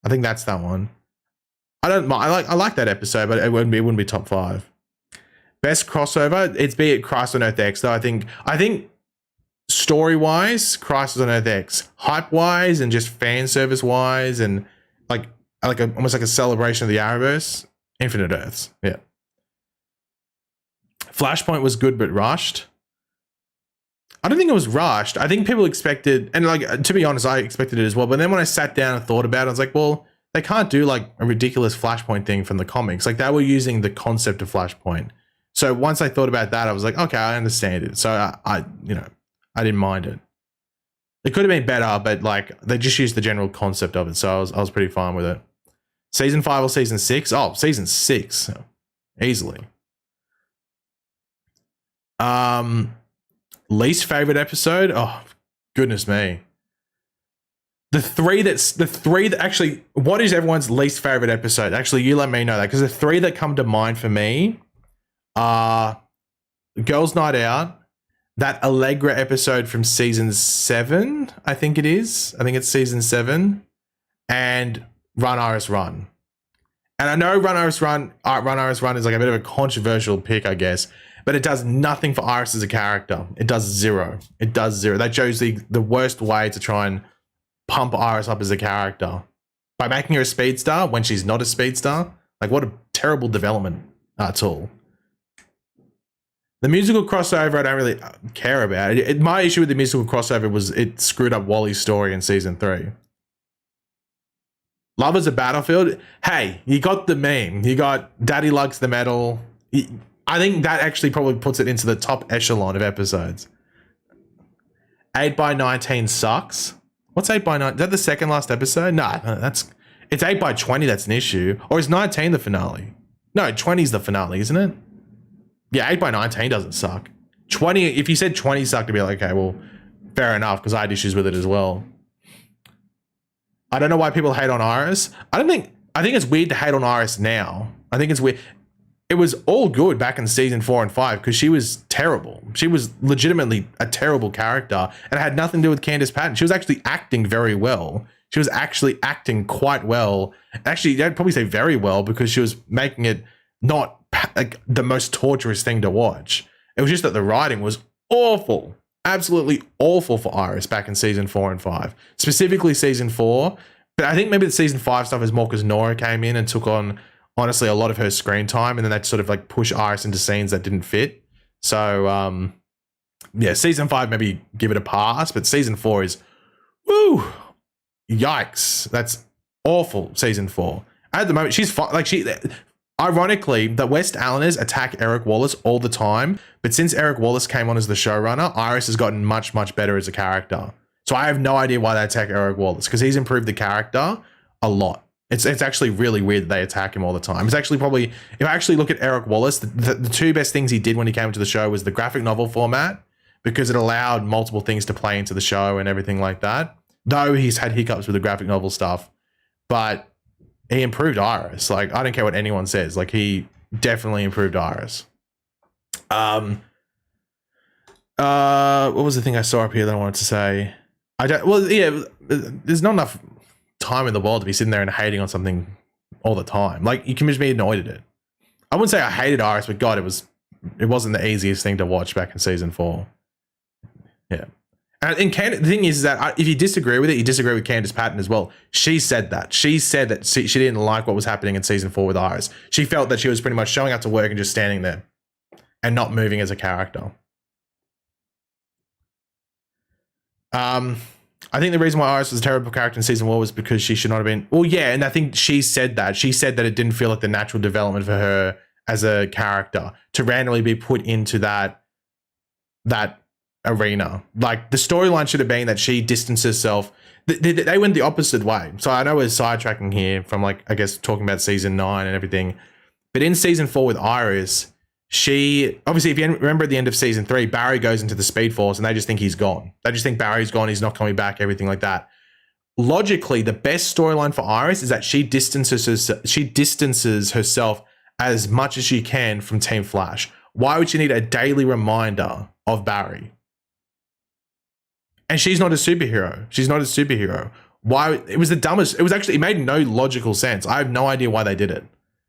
I think that's that one. I like that episode, but it wouldn't be top 5. Best crossover, it's be it Christ on Earth X, though I think story-wise, Christ on Earth X. Hype-wise and just fan service-wise and almost like a celebration of the Arrowverse. Infinite Earths, yeah. Flashpoint was good but rushed. I don't think it was rushed. I think people expected, and like, to be honest, I expected it as well. But then when I sat down and thought about it, I was like, well, they can't do like a ridiculous Flashpoint thing from the comics. Like, they were using the concept of Flashpoint. So once I thought about that, I was like, okay, I understand it. So I didn't mind it. It could have been better, but like, they just used the general concept of it. So I was pretty fine with it. Season 5 or season 6? Oh, season 6. Easily. Least favorite episode? Oh, goodness me. The three that actually, what is everyone's least favorite episode? Actually, you let me know that, because the three that come to mind for me are Girls' Night Out, that Allegra episode from season 7, I think it is. I think it's season 7, and Run Iris Run. And I know Run Iris Run is like a bit of a controversial pick, I guess, but it does nothing for Iris as a character. It does zero. It does zero. That shows the worst way to try and pump Iris up as a character by making her a speedster when she's not a speedster. Like, what a terrible development at all. The musical crossover, I don't really care about. My issue with the musical crossover was it screwed up Wally's story in season 3. Love is a Battlefield. Hey, you got the meme. You got Daddy Lugs the Medal. I think that actually probably puts it into the top echelon of episodes. 8x19 sucks. What's 8x9? Is that the second last episode? Nah, it's 8x20 that's an issue. Or is 19 the finale? No, 20 is the finale, isn't it? Yeah, 8x19 doesn't suck. 20, if you said 20 sucked, to be like, okay, well, fair enough, because I had issues with it as well. I don't know why people hate on Iris. I think it's weird to hate on Iris now. I think it's weird. It was all good back in season 4 and 5 because she was terrible. She was legitimately a terrible character, and it had nothing to do with Candice Patton. She was actually acting very well. She was actually acting quite well. Actually, I'd probably say very well, because she was making it not like the most torturous thing to watch. It was just that the writing was awful. Absolutely awful for Iris back in season 4 and 5. Specifically season 4. But I think maybe the season 5 stuff is more because Nora came in and took on, honestly, a lot of her screen time, and then they'd sort of like push Iris into scenes that didn't fit. So, yeah, season 5, maybe give it a pass, but season 4 is, woo, yikes. That's awful, season 4. At the moment, she's fine. Like, ironically, the West Alleners attack Eric Wallace all the time, but since Eric Wallace came on as the showrunner, Iris has gotten much, much better as a character. So I have no idea why they attack Eric Wallace, because he's improved the character a lot. It's actually really weird that they attack him all the time. It's actually probably, if I actually look at Eric Wallace, the two best things he did when he came into the show was the graphic novel format, because it allowed multiple things to play into the show and everything like that. Though he's had hiccups with the graphic novel stuff, but he improved Iris. Like, I don't care what anyone says. Like, he definitely improved Iris. What was the thing I saw up here that I wanted to say? There's not enough time in the world to be sitting there and hating on something all the time. Like, you can just be annoyed at it. I wouldn't say I hated Iris, but God, it wasn't the easiest thing to watch back in season 4. Yeah. And the thing is that if you disagree with it, you disagree with Candice Patton as well. She said that. She said that she didn't like what was happening in season 4 with Iris. She felt that she was pretty much showing up to work and just standing there and not moving as a character. I think the reason why Iris was a terrible character in season 1 was because she should not have been. Well, yeah, and I think she said that. She said that it didn't feel like the natural development for her as a character to randomly be put into that arena. Like, the storyline should have been that she distanced herself. They went the opposite way. So I know we're sidetracking here from, like, I guess talking about season 9 and everything, but in season 4 with Iris, she obviously, if you remember at the end of season 3, Barry goes into the Speed Force and they just think he's gone. They just think Barry's gone, he's not coming back, everything like that. Logically, the best storyline for Iris is that she distances herself as much as she can from Team Flash. Why would she need a daily reminder of Barry? And she's not a superhero. She's not a superhero. Why? It was the dumbest. It made no logical sense. I have no idea why they did it.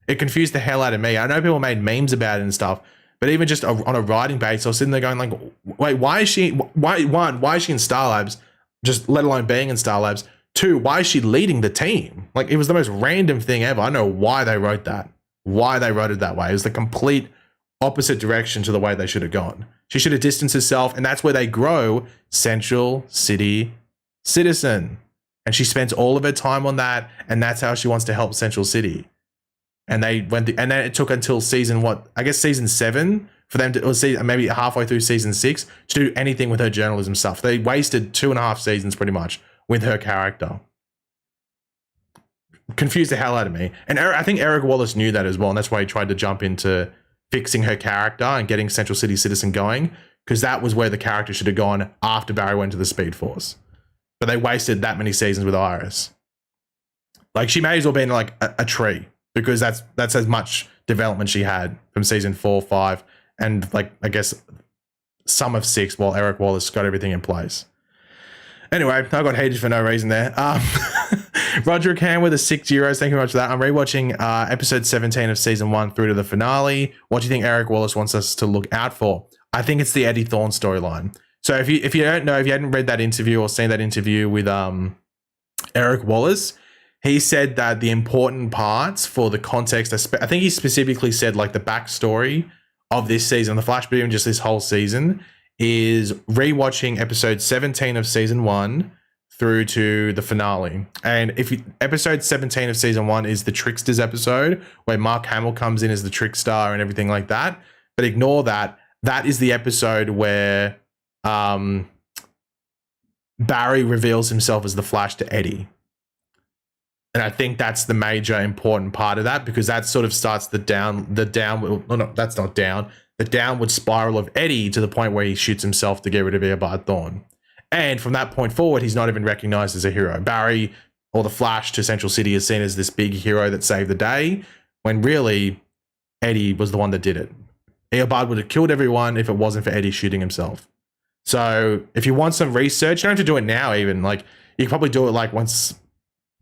It confused the hell out of me. I know people made memes about it and stuff, but even just on a writing base, I was sitting there going like, wait, why is she in Star Labs, just let alone being in Star Labs? 2, why is she leading the team? Like, it was the most random thing ever. I don't know why they wrote that, why they wrote it that way. It was the complete opposite direction to the way they should have gone. She should have distanced herself, and that's where they grow Central City Citizen. And she spends all of her time on that, and that's how she wants to help Central City. And and then it took until season 7 for them to, or maybe halfway through season 6 to do anything with her journalism stuff. They wasted 2.5 seasons pretty much with her character. Confused the hell out of me. And I think Eric Wallace knew that as well, and that's why he tried to jump into fixing her character and getting Central City Citizen going, because that was where the character should have gone after Barry went to the Speed Force. But they wasted that many seasons with Iris. Like, she may as well be in like a tree, because that's as much development she had from season 4, 5, and like, I guess some of 6, while Eric Wallace got everything in place. Anyway, I got hated for no reason there. Roger Can with a €6. Thank you very much for that. I'm rewatching episode 17 of season 1 through to the finale. What do you think Eric Wallace wants us to look out for? I think it's the Eddie Thorne storyline. So if you don't know, if you hadn't read that interview or seen that interview with Eric Wallace, he said that the important parts for the context, I think he specifically said like the backstory of this season, the Flash, but even just this whole season, is rewatching episode 17 of season 1 through to the finale. And episode 17 of season 1 is the Tricksters episode, where Mark Hamill comes in as the trickster and everything like that. But ignore that. That is the episode where Barry reveals himself as the Flash to Eddie. And I think that's the major important part of that, because that sort of starts the downward spiral of Eddie to the point where he shoots himself to get rid of Eobard Thawne. And from that point forward, he's not even recognized as a hero. Barry, or the Flash to Central City, is seen as this big hero that saved the day, when really Eddie was the one that did it. Eobard would have killed everyone if it wasn't for Eddie shooting himself. So if you want some research, you don't have to do it now even. Like, you can probably do it like once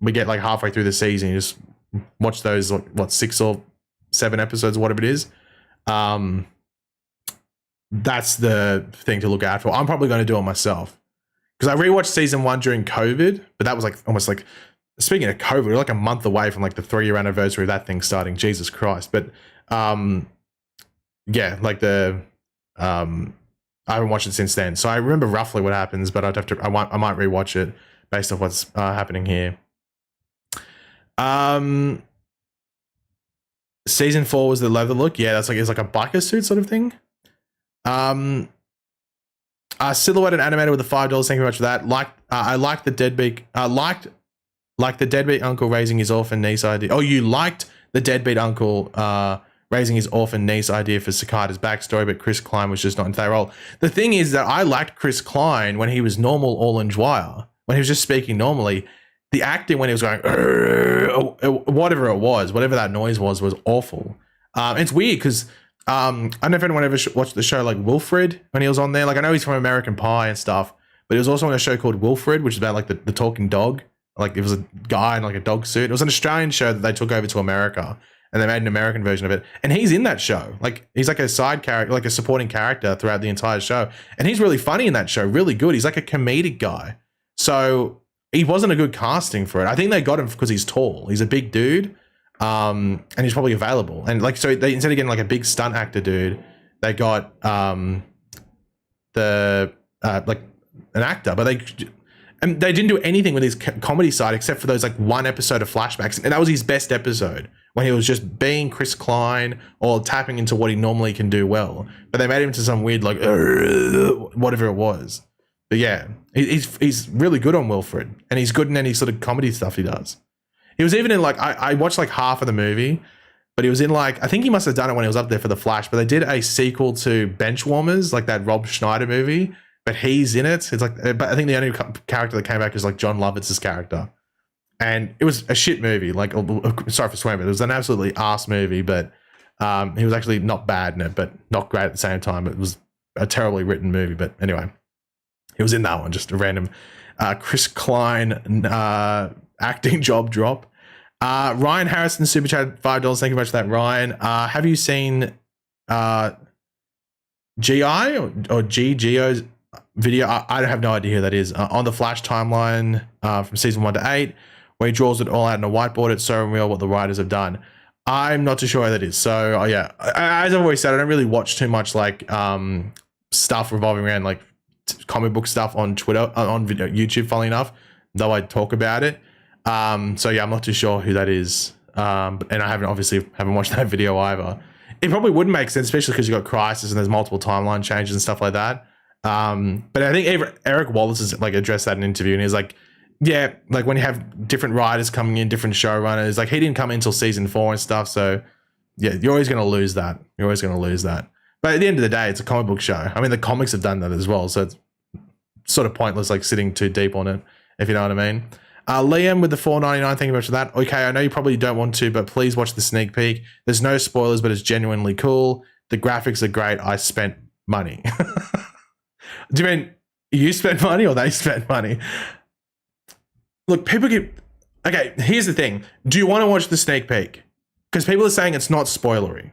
we get like halfway through the season. You just watch those, 6 or 7 episodes, whatever it is. That's the thing to look out for. I'm probably going to do it myself, because I rewatched season 1 during COVID, but that was like almost like, speaking of COVID, we're like a month away from like the 3-year anniversary of that thing starting. Jesus Christ. But yeah, like I haven't watched it since then, so I remember roughly what happens, but I might rewatch it based off what's happening here. Season 4 was the leather look. Yeah, it's like a biker suit sort of thing. Silhouette and animated with the $5. Thank you very much for that. I liked the deadbeat. Liked the deadbeat uncle raising his orphan niece idea. Oh, you liked the deadbeat uncle raising his orphan niece idea for Cicada's backstory, but Chris Klein was just not in that role. The thing is that I liked Chris Klein when he was normal Orange Wire, when he was just speaking normally. The acting when he was going, whatever it was, whatever that noise was awful. It's weird because I don't know if anyone ever watched the show like Wilfred when he was on there. Like, I know he's from American Pie and stuff, but he was also on a show called Wilfred, which is about like the talking dog. Like, it was a guy in like a dog suit. It was an Australian show that they took over to America, and they made an American version of it. And he's in that show. Like, he's like a side character, like a supporting character throughout the entire show. And he's really funny in that show, really good. He's like a comedic guy. So he wasn't a good casting for it. I think they got him because he's tall. He's a big dude. And he's probably available. And like, so they, instead of getting like a big stunt actor dude, they got like an actor, but they didn't do anything with his comedy side except for those like one episode of flashbacks. And that was his best episode, when he was just being Chris Klein or tapping into what he normally can do well. But they made him into some weird, like, whatever it was. But yeah, he's really good on Wilfred, and he's good in any sort of comedy stuff he does. He was even in like, I watched like half of the movie, but he was in like, I think he must have done it when he was up there for The Flash, but they did a sequel to Benchwarmers, like that Rob Schneider movie, but he's in it. It's like, but I think the only character that came back is like John Lovitz's character. And it was a shit movie. Like, sorry for swearing, but it was an absolutely arse movie, but he was actually not bad in it, but not great at the same time. It was a terribly written movie, but anyway, he was in that one, just a random Chris Klein acting job drop. Ryan Harrison super chat $5. Thank you very much for that, Ryan. Have you seen GI or Geo's video? I have no idea who that is. On the Flash timeline from season 1 to 8, where he draws it all out on a whiteboard. It's so unreal what the writers have done. I'm not too sure who that is. So yeah, as I've always said, I don't really watch too much like stuff revolving around like comic book stuff on Twitter, on video, YouTube. Funnily enough, though I talk about it. So yeah, I'm not too sure who that is. And I haven't watched that video either. It probably wouldn't make sense, especially because you got Crisis and there's multiple timeline changes and stuff like that. But I think Eric Wallace has like addressed that in an interview, and he's like, yeah, like when you have different writers coming in, different showrunners, like he didn't come in until season 4 and stuff. So yeah, you're always going to lose that. But at the end of the day, it's a comic book show. I mean, the comics have done that as well. So it's sort of pointless, like sitting too deep on it, if you know what I mean. Liam with the $4.99, thank you very much for that. Okay, I know you probably don't want to, but please watch the sneak peek. There's no spoilers, but it's genuinely cool. The graphics are great. I spent money. Do you mean you spent money or they spent money? Look, people get... Okay, here's the thing. Do you want to watch the sneak peek? Because people are saying it's not spoilery.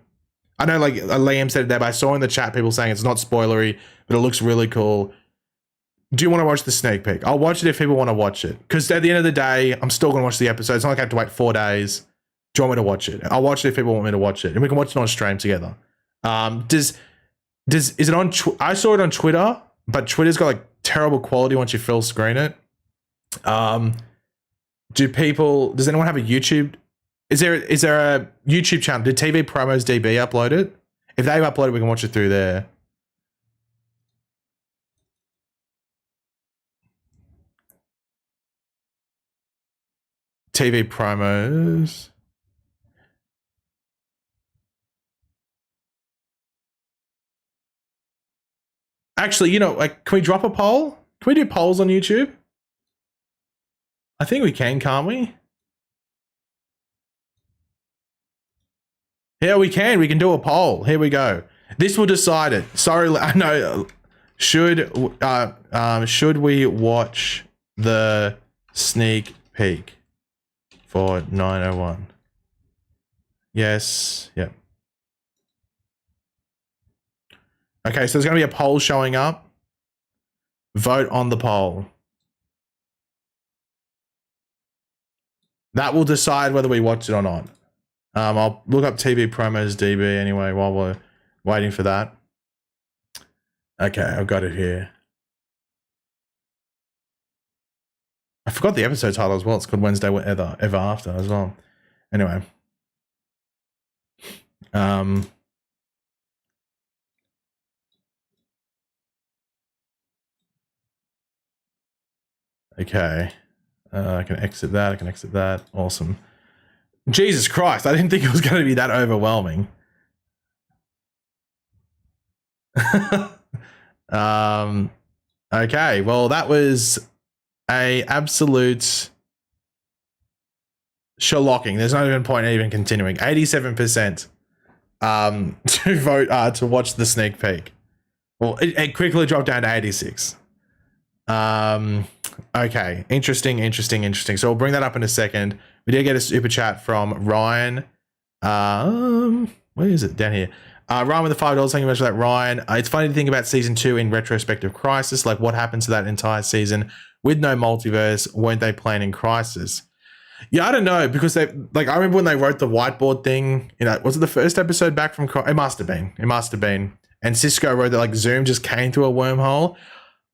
I know like Liam said it there, but I saw in the chat people saying it's not spoilery, but it looks really cool. Do you want to watch the sneak peek? I'll watch it if people want to watch it. Because at the end of the day, I'm still going to watch the episode. It's not like I have to wait 4 days. Do you want me to watch it? I'll watch it if people want me to watch it. And we can watch it on stream together. Is it on... I saw it on Twitter, but Twitter's got like terrible quality once you full screen it. Does anyone have a YouTube? Is there a YouTube channel? Did TV Promos DB upload it? If they upload it, we can watch it through there. TV Promos. Actually, you know, like, can we drop a poll? Can we do polls on YouTube? I think we can, can't we? Yeah, we can. We can do a poll. Here we go. This will decide it. Sorry, I know. Should we watch the sneak peek for 901? Yes. Yep. Okay, so there's going to be a poll showing up. Vote on the poll. That will decide whether we watch it or not. I'll look up TV Promos DB anyway while we're waiting for that. Okay, I've got it here. I forgot the episode title as well. It's called Wednesday Ever After as well. Anyway. Okay. I can exit that. I can exit that. Awesome. Jesus Christ. I didn't think it was going to be that overwhelming. Okay. Well, that was a absolute shellocking. There's no even point in even continuing. 87% to vote to watch the sneak peek. Well, it quickly dropped down to 86. Okay, interesting. So we'll bring that up in a second. We did get a super chat from Ryan. Where is it? Down here. Ryan with the $5. Thank you much for that, Ryan. It's funny to think about season 2 in retrospective Crisis. Like, what happened to that entire season with no multiverse? Weren't they planning Crisis? Yeah, I don't know, because they, like, I remember when they wrote the whiteboard thing. You know, was it the first episode back from? It must have been. And Cisco wrote that like Zoom just came through a wormhole.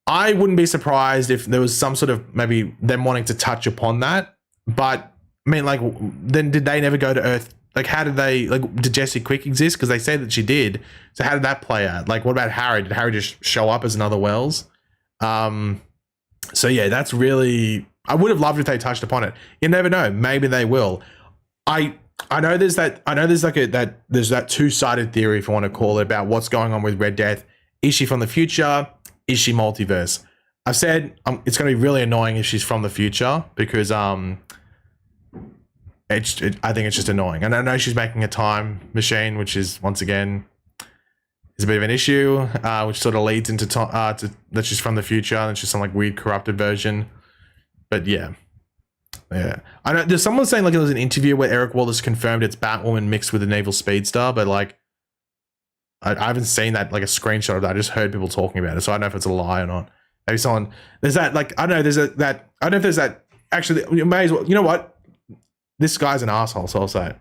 I wouldn't be surprised if there was some sort of maybe them wanting to touch upon that. But I mean, like, then did they never go to Earth? Like, how did they, like, did Jessie Quick exist? Because they say that she did. So how did that play out? Like, what about Harry? Did Harry just show up as another Wells? So yeah, that's really, I would have loved if they touched upon it. You never know. Maybe they will. I know there's that, there's that two-sided theory, if you want to call it, about what's going on with Red Death. Is she from the future? Is she multiverse? I've said it's going to be really annoying if she's from the future, because I think it's just annoying. And I know she's making a time machine, which is, once again, is a bit of an issue, which sort of leads into that she's from the future and it's just some like weird corrupted version. But yeah. I know there's someone saying like there was an interview where Eric Wallace confirmed it's Batwoman mixed with an evil speedster, but like I haven't seen that, like a screenshot of that. I just heard people talking about it, so I don't know if it's a lie or not. Maybe someone, there's that, like, I don't know, I don't know if there's that, actually, you may as well, you know what? This guy's an asshole, so I'll say it.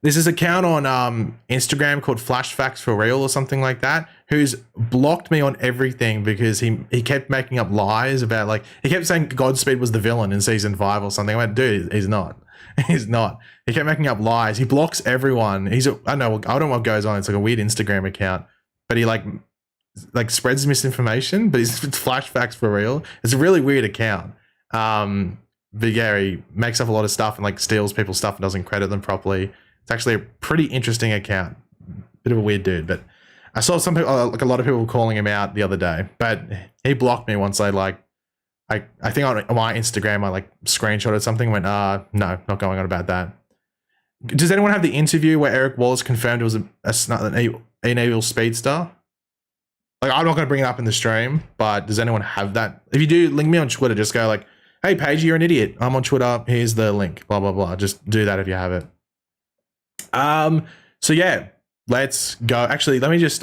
There's this account on Instagram called Flash Facts for Real or something like that, who's blocked me on everything because he kept making up lies about, like, he kept saying Godspeed was the villain in season 5 or something. I went, dude, he's not. He's not. He kept making up lies. He blocks everyone. I don't know what goes on. It's like a weird Instagram account, but he like spreads misinformation, but it's Flash Facts for Real. It's a really weird account. But yeah, he makes up a lot of stuff and like steals people's stuff and doesn't credit them properly. It's actually a pretty interesting account. Bit of a weird dude, but I saw some people, like a lot of people calling him out the other day, but he blocked me once I think on my Instagram, I like screenshotted something and went, no, not going on about that. Does anyone have the interview where Eric Wallace confirmed it was an evil speedster? Like, I'm not going to bring it up in the stream, but does anyone have that? If you do, link me on Twitter. Just go like, hey, Pagey, you're an idiot. I'm on Twitter. Here's the link, blah, blah, blah. Just do that if you have it. So yeah, let's go. Actually, let me just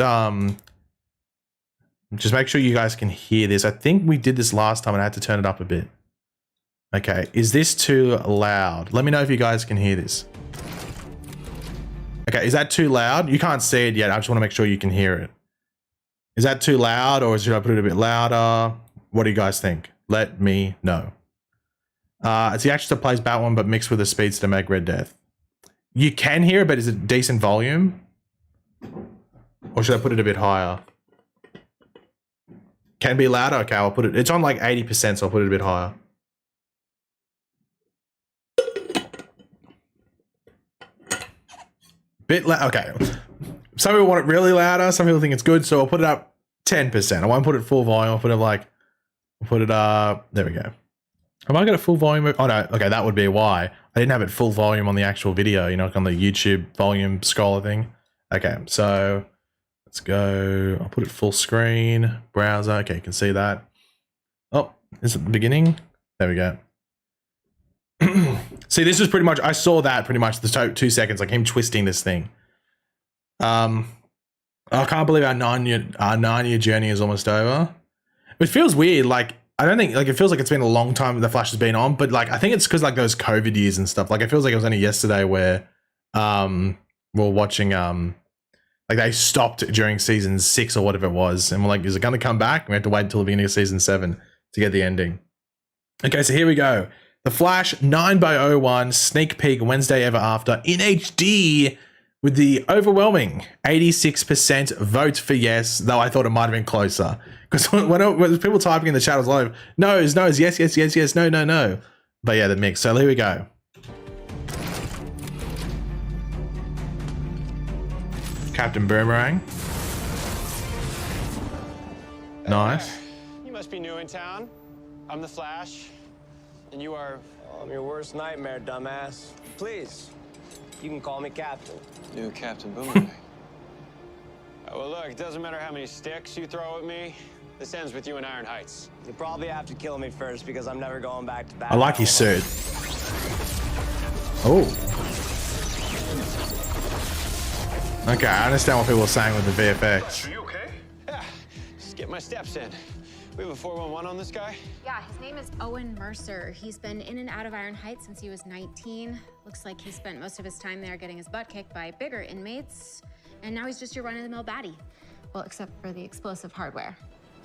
make sure you guys can hear this. I think we did this last time and I had to turn it up a bit. Okay, is this too loud? Let me know if you guys can hear this. Okay, is that too loud? You can't see it yet. I just want to make sure you can hear it. Is that too loud, or should I put it a bit louder? What do you guys think? Let me know. It's the actress that plays Batwoman, but mixed with a speedster to make Red Death. You can hear it, but is it decent volume? Or should I put it a bit higher? Can it be louder? Okay, I'll put it. It's on like 80%, so I'll put it a bit higher. Bit loud. Okay. Some people want it really louder. Some people think it's good, so I'll put it up 10%. I won't put it full volume. I'll put it like, there we go. Have I got a full volume? Oh no, okay, that would be why. I didn't have it full volume on the actual video, you know, like on the YouTube volume scroller thing. Okay, so let's go. I'll put it full screen, browser. Okay, you can see that. Oh, is it the beginning? There we go. See, this is pretty much, I saw that pretty much the 2 seconds, like him twisting this thing. I can't believe our nine-year journey is almost over. It feels weird, like, I don't think, like, it feels like it's been a long time the Flash has been on, but like, I think it's because like those COVID years and stuff. Like, it feels like it was only yesterday where we're watching, like, they stopped during season 6 or whatever it was, and we're like, is it going to come back? We had to wait until the beginning of season 7 to get the ending. Okay, so here we go. The Flash 9/01 sneak peek Wednesday Ever After in HD with the overwhelming 86% vote for yes, though I thought it might have been closer. Because when people typing in the chat, I was like, no's, yes, no. But yeah, the mix. So here we go. Captain Boomerang. Nice. You must be new in town. I'm the Flash. And you are... I'm your worst nightmare, dumbass. Please, you can call me Captain. New Captain Boomerang. Well, look, it doesn't matter how many sticks you throw at me. This ends with you in Iron Heights. You probably have to kill me first because I'm never going back to Batman. I like his suit. Oh. Okay, I understand what people are saying with the VFX. Are you okay? Yeah, just get my steps in. We have a 411 on this guy? Yeah, his name is Owen Mercer. He's been in and out of Iron Heights since he was 19. Looks like he spent most of his time there getting his butt kicked by bigger inmates. And now he's just your run-of-the-mill baddie. Well, except for the explosive hardware.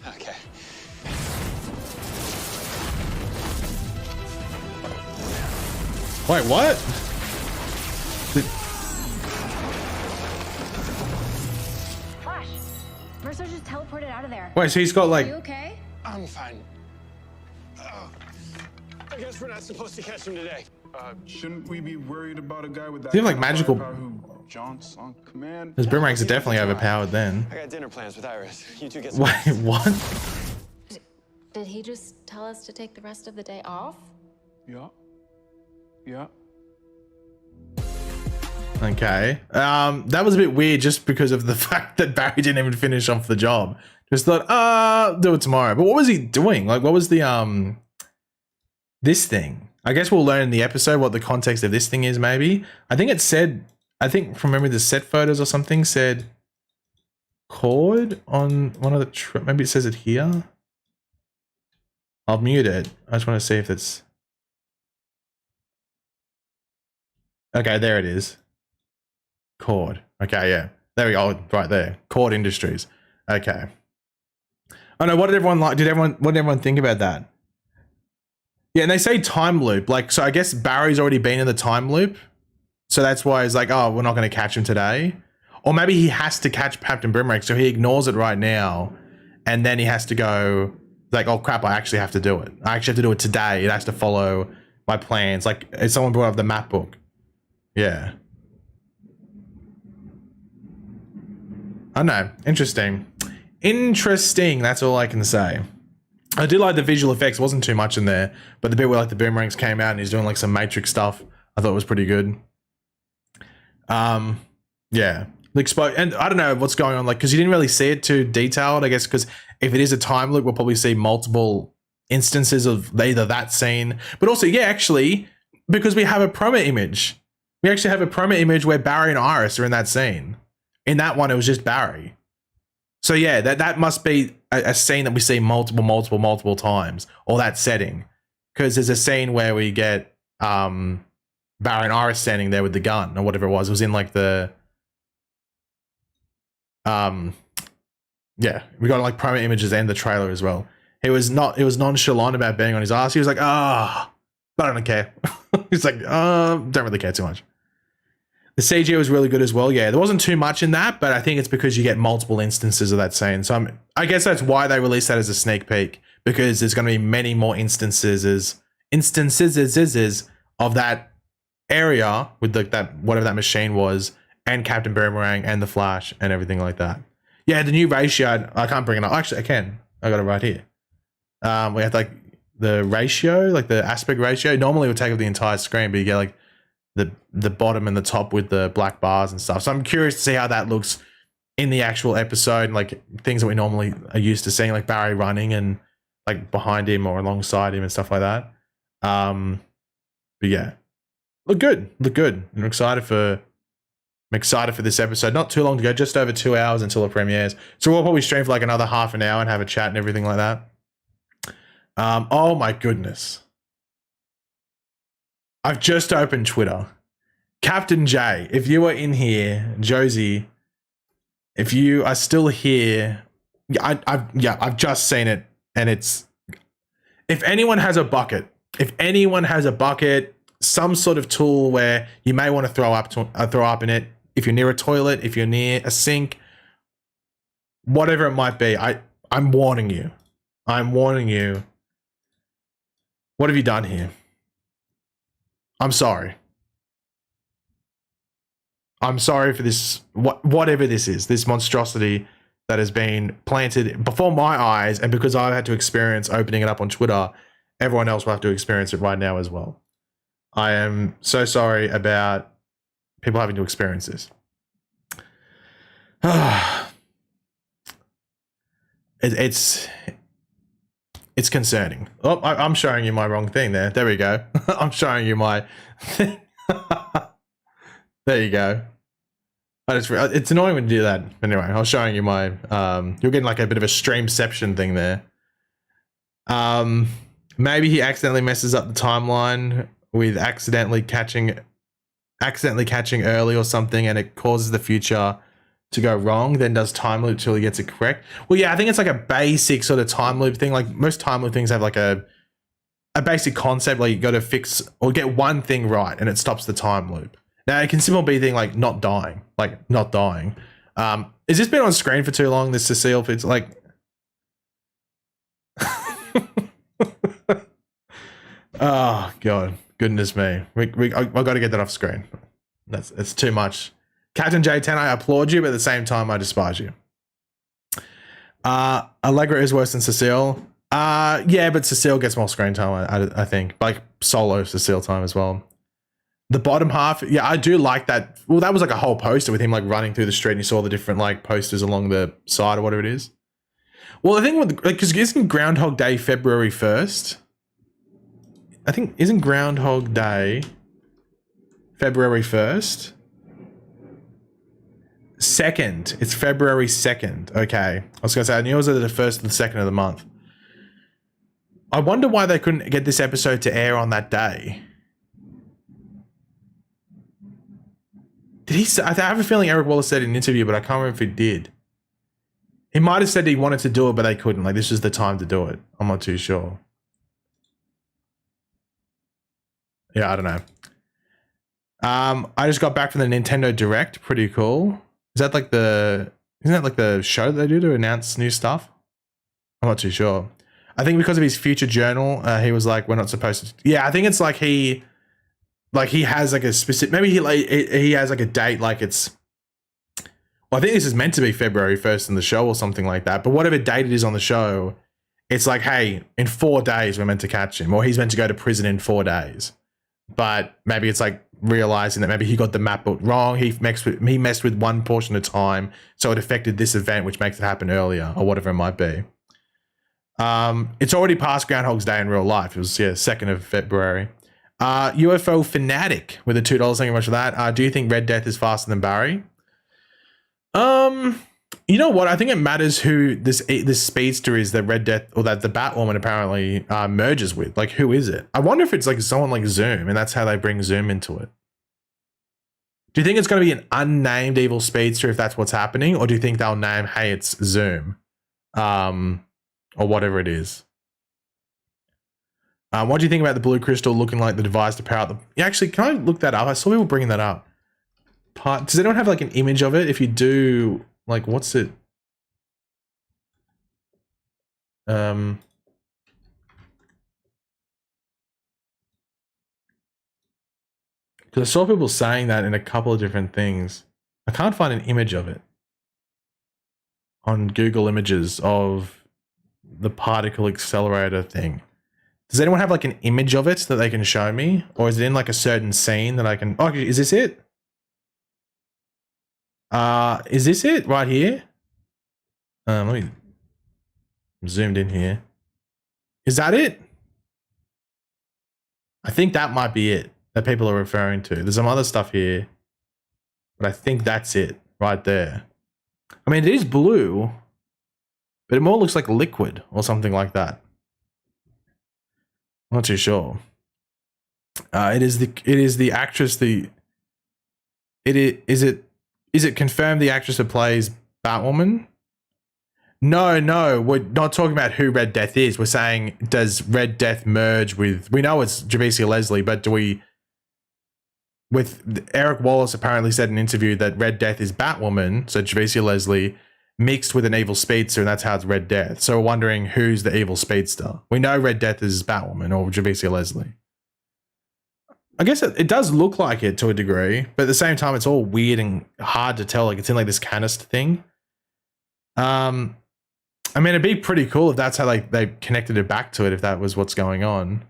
Okay. Wait, what? Flash, Mercer just teleported out of there. Wait, so he's got like... Are you okay? I'm fine. I guess we're not supposed to catch him today. Shouldn't we be worried about a guy with that? They have like magical... who jaunts on command? His boomerangs are definitely overpowered then. I got dinner plans with Iris. You two get some. Wait, what? Did he just tell us to take the rest of the day off? Yeah. Yeah. Okay. That was a bit weird just because of the fact that Barry didn't even finish off the job. Just thought, do it tomorrow. But what was he doing? Like, what was the, this thing? I guess we'll learn in the episode what the context of this thing is, maybe. I think it said, I think from memory, the set photos or something said cord on one of the, maybe it says it here. I'll mute it. I just want to see if it's, okay, there it is. Cord. Okay, yeah. There we go. Right there. Cord Industries. Okay. Oh no, what did everyone like? What did everyone think about that? Yeah, and they say time loop. Like, so I guess Barry's already been in the time loop. So that's why he's like, oh, we're not going to catch him today. Or maybe he has to catch Captain Boomerang, so he ignores it right now. And then he has to go, like, oh crap, I actually have to do it. I actually have to do it today. It has to follow my plans. Like, if someone brought up the map book. Yeah. I don't know. Interesting. Interesting. That's all I can say. I did like the visual effects. Wasn't too much in there, but the bit where like the boomerangs came out and he's doing like some Matrix stuff, I thought was pretty good. Yeah. And I don't know what's going on, like, because you didn't really see it too detailed, I guess, because if it is a time loop, we'll probably see multiple instances of either that scene, but also, yeah, actually, because we have a promo image. We actually have a promo image where Barry and Iris are in that scene. In that one, it was just Barry. So yeah, that must be a scene that we see multiple times, or that setting, because there's a scene where we get Barry and Iris standing there with the gun or whatever it was. It was in like the yeah, we got like promo images and the trailer as well. It was nonchalant about being on his ass. He was like, but I don't care. He's like, don't really care too much. The CG was really good as well. Yeah, there wasn't too much in that, but I think it's because you get multiple instances of that scene. So I guess that's why they released that as a sneak peek, because there's going to be many more instances of that area with that whatever that machine was, and Captain Boomerang and the Flash and everything like that. Yeah, the new ratio. I can't bring it up. Actually, I can. I got it right here. We have like the ratio, like the aspect ratio. Normally, it would take up the entire screen, but you get like the bottom and the top with the black bars and stuff. So I'm curious to see how that looks in the actual episode, and like things that we normally are used to seeing, like Barry running and like behind him or alongside him and stuff like that. But yeah, look good. I'm excited for this episode. Not too long to go, just over 2 hours until it premieres. So we'll probably stream for like another half an hour and have a chat and everything like that. Oh my goodness. I've just opened Twitter. Captain J, if you are in here, Josie, if you are still here, I've just seen it, and it's, if anyone has a bucket, some sort of tool where you may want to throw up in it, if you're near a toilet, if you're near a sink, whatever it might be, I'm warning you. What have you done here? I'm sorry. I'm sorry for this, whatever this is, this monstrosity that has been planted before my eyes, and because I've had to experience opening it up on Twitter, everyone else will have to experience it right now as well. I am so sorry about people having to experience this. It's concerning. Oh, I'm showing you my wrong thing there. There we go. I'm showing you my thing. There you go. It's annoying when you do that. Anyway, I was showing you my you're getting like a bit of a streamception thing there. Maybe he accidentally messes up the timeline with accidentally catching early or something, and it causes the future to go wrong, then does time loop till he gets it correct. Well, yeah, I think it's like a basic sort of time loop thing. Like most time loop things have like a basic concept, like you got to fix or get one thing right and it stops the time loop. Now it can simply be a thing like not dying. Has this been on screen for too long, this Cecile? It's like oh god, goodness me. I've got to get that off screen. It's too much. Captain J10, I applaud you, but at the same time, I despise you. Allegra is worse than Cecile. Yeah, but Cecile gets more screen time, I think. Like solo Cecile time as well. The bottom half, yeah, I do like that. Well, that was like a whole poster with him like running through the street, and you saw the different like posters along the side or whatever it is. Well, I think because isn't Groundhog Day February 1st? I think isn't Groundhog Day February 1st? 2nd. It's February 2nd. Okay. I was going to say, I knew it was either the 1st or the 2nd of the month. I wonder why they couldn't get this episode to air on that day. Did he say, I have a feeling Eric Wallace said in an interview, but I can't remember if he did. He might have said he wanted to do it, but they couldn't. Like, this is the time to do it. I'm not too sure. Yeah, I don't know. I just got back from the Nintendo Direct. Pretty cool. Isn't that like the show that they do to announce new stuff? I'm not too sure. I think because of his future journal, he was like, we're not supposed to. Yeah, I think it's like he has like a specific, maybe he has like a date, like it's, well, I think this is meant to be February 1st in the show or something like that. But whatever date it is on the show, it's like, hey, in 4 days we're meant to catch him, or he's meant to go to prison in 4 days. But maybe it's like realizing that maybe he got the map book wrong. He messed with one portion of time, so it affected this event, which makes it happen earlier, or whatever it might be. It's already past Groundhog's Day in real life. It was 2nd of February. UFO Fanatic with the $2. Thank you very much for that. Do you think Red Death is faster than Barry? You know what? I think it matters who this speedster is that Red Death, or that the Batwoman apparently merges with. Like, who is it? I wonder if it's like someone like Zoom, and that's how they bring Zoom into it. Do you think it's going to be an unnamed evil speedster if that's what's happening, or do you think they'll name, hey, it's Zoom, or whatever it is? What do you think about the blue crystal looking like the device to power up the... Yeah, actually, can I look that up? I saw people bringing that up. Does anyone have like an image of it? If you do, like, what's it? Because I saw people saying that in a couple of different things. I can't find an image of it on Google Images of the particle accelerator thing. Does anyone have like an image of it that they can show me? Or is it in like a certain scene that I can... Oh, is this it? Is this it right here? Let me... I'm zoomed in here. Is that it? I think that might be it that people are referring to. There's some other stuff here, but I think that's it right there. I mean, it is blue, but it more looks like liquid or something like that. I'm not too sure. It is the actress. Is it confirmed the actress that plays Batwoman? No, we're not talking about who Red Death is. We're saying, does Red Death merge with? We know it's Javicia Leslie, but do we? With Eric Wallace apparently said in an interview that Red Death is Batwoman, so Javicia Leslie mixed with an evil speedster, and that's how it's Red Death. So we're wondering who's the evil speedster. We know Red Death is Batwoman or Javicia Leslie. I guess it does look like it to a degree, but at the same time, it's all weird and hard to tell. Like, it's in like this canister thing. I mean, it'd be pretty cool if that's how they connected it back to it, if that was what's going on.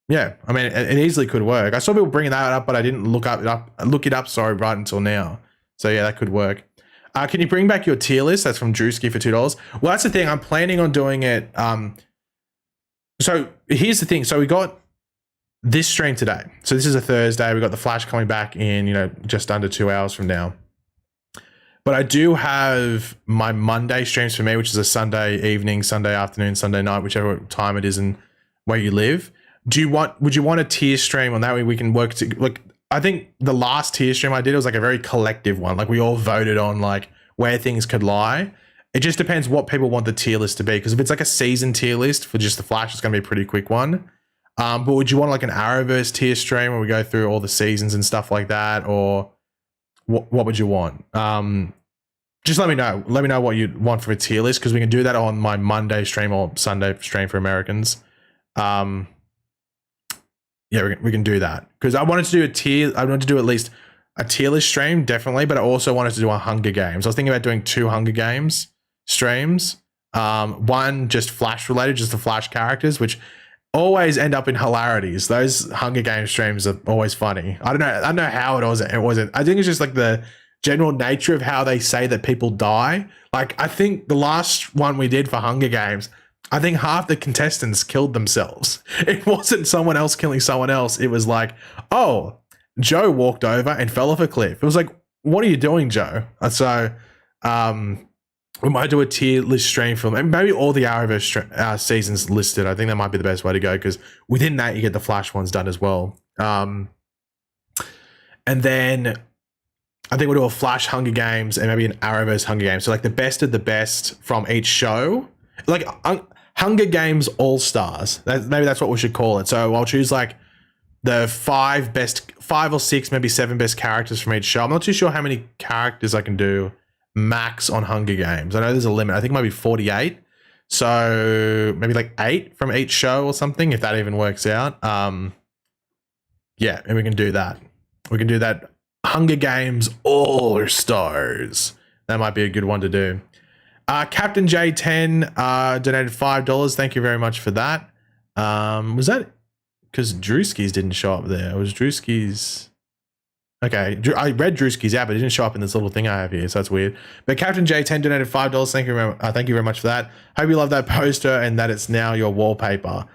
Yeah, I mean, it easily could work. I saw people bringing that up, but I didn't look it up. Sorry, right until now. So yeah, that could work. Can you bring back your tier list? That's from Drewski for $2. Well, that's the thing. I'm planning on doing it. So here's the thing. So we got this stream today. So this is a Thursday. We got the Flash coming back in, just under 2 hours from now. But I do have my Monday streams for me, which is a Sunday evening, Sunday afternoon, Sunday night, whichever time it is and where you live. Would you want a tier stream on that way we can work to, like, I think the last tier stream I did was like a very collective one. Like, we all voted on like where things could lie. It just depends what people want the tier list to be. Because if it's like a season tier list for just the Flash, it's going to be a pretty quick one. But would you want like an Arrowverse tier stream where we go through all the seasons and stuff like that? Or what would you want? Just let me know. Let me know what you want for a tier list, because we can do that on my Monday stream or Sunday stream for Americans. Yeah, we can do that, because I wanted to do a tier. I wanted to do at least a tier list stream, definitely, but I also wanted to do a Hunger Games. I was thinking about doing 2 Hunger Games streams. One just Flash related, just the Flash characters, which always end up in hilarities. Those Hunger Games streams are always funny. I don't know how it wasn't. I think it's just like the general nature of how they say that people die. Like, I think the last one we did for Hunger Games, I think half the contestants killed themselves. It wasn't someone else killing someone else. It was like, oh, Joe walked over and fell off a cliff. It was like, what are you doing, Joe? So we might do a tier list stream for them, and maybe all the Arrowverse seasons listed. I think that might be the best way to go, because within that you get the Flash ones done as well. And then I think we'll do a Flash Hunger Games and maybe an Arrowverse Hunger Games. So like the best of the best from each show. Like Hunger Games All-Stars. Maybe that's what we should call it. So I'll choose like the 5 or 6, maybe 7 best characters from each show. I'm not too sure how many characters I can do max on Hunger Games. I know there's a limit. I think it might be 48. So maybe like 8 from each show or something, if that even works out. Yeah, and we can do that. We can do that. Hunger Games All-Stars. That might be a good one to do. Captain J10 donated $5. Thank you very much for that. Was that because Drewski's didn't show up there? It was Drewski's. Okay, I read Drewski's out, but it didn't show up in this little thing I have here, so that's weird. But Captain J10 donated $5. Thank you very much for that. Hope you love that poster and that it's now your wallpaper.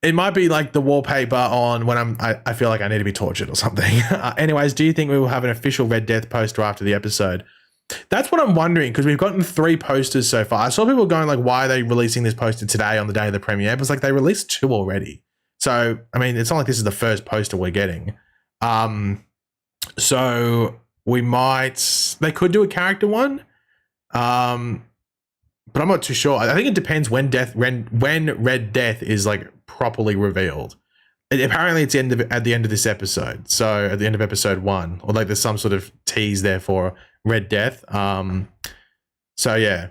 It might be like the wallpaper on when I feel like I need to be tortured or something. Anyways, do you think we will have an official Red Death poster after the episode? That's what I'm wondering, because we've gotten 3 posters so far. I saw people going like, why are they releasing this poster today on the day of the premiere? It was like they released 2 already. So, I mean, it's not like this is the first poster we're getting. So they could do a character one. But I'm not too sure. I think it depends when Red Death is like properly revealed. Apparently it's at the end of this episode. So at the end of episode 1, or like there's some sort of tease there for Red Death. So yeah,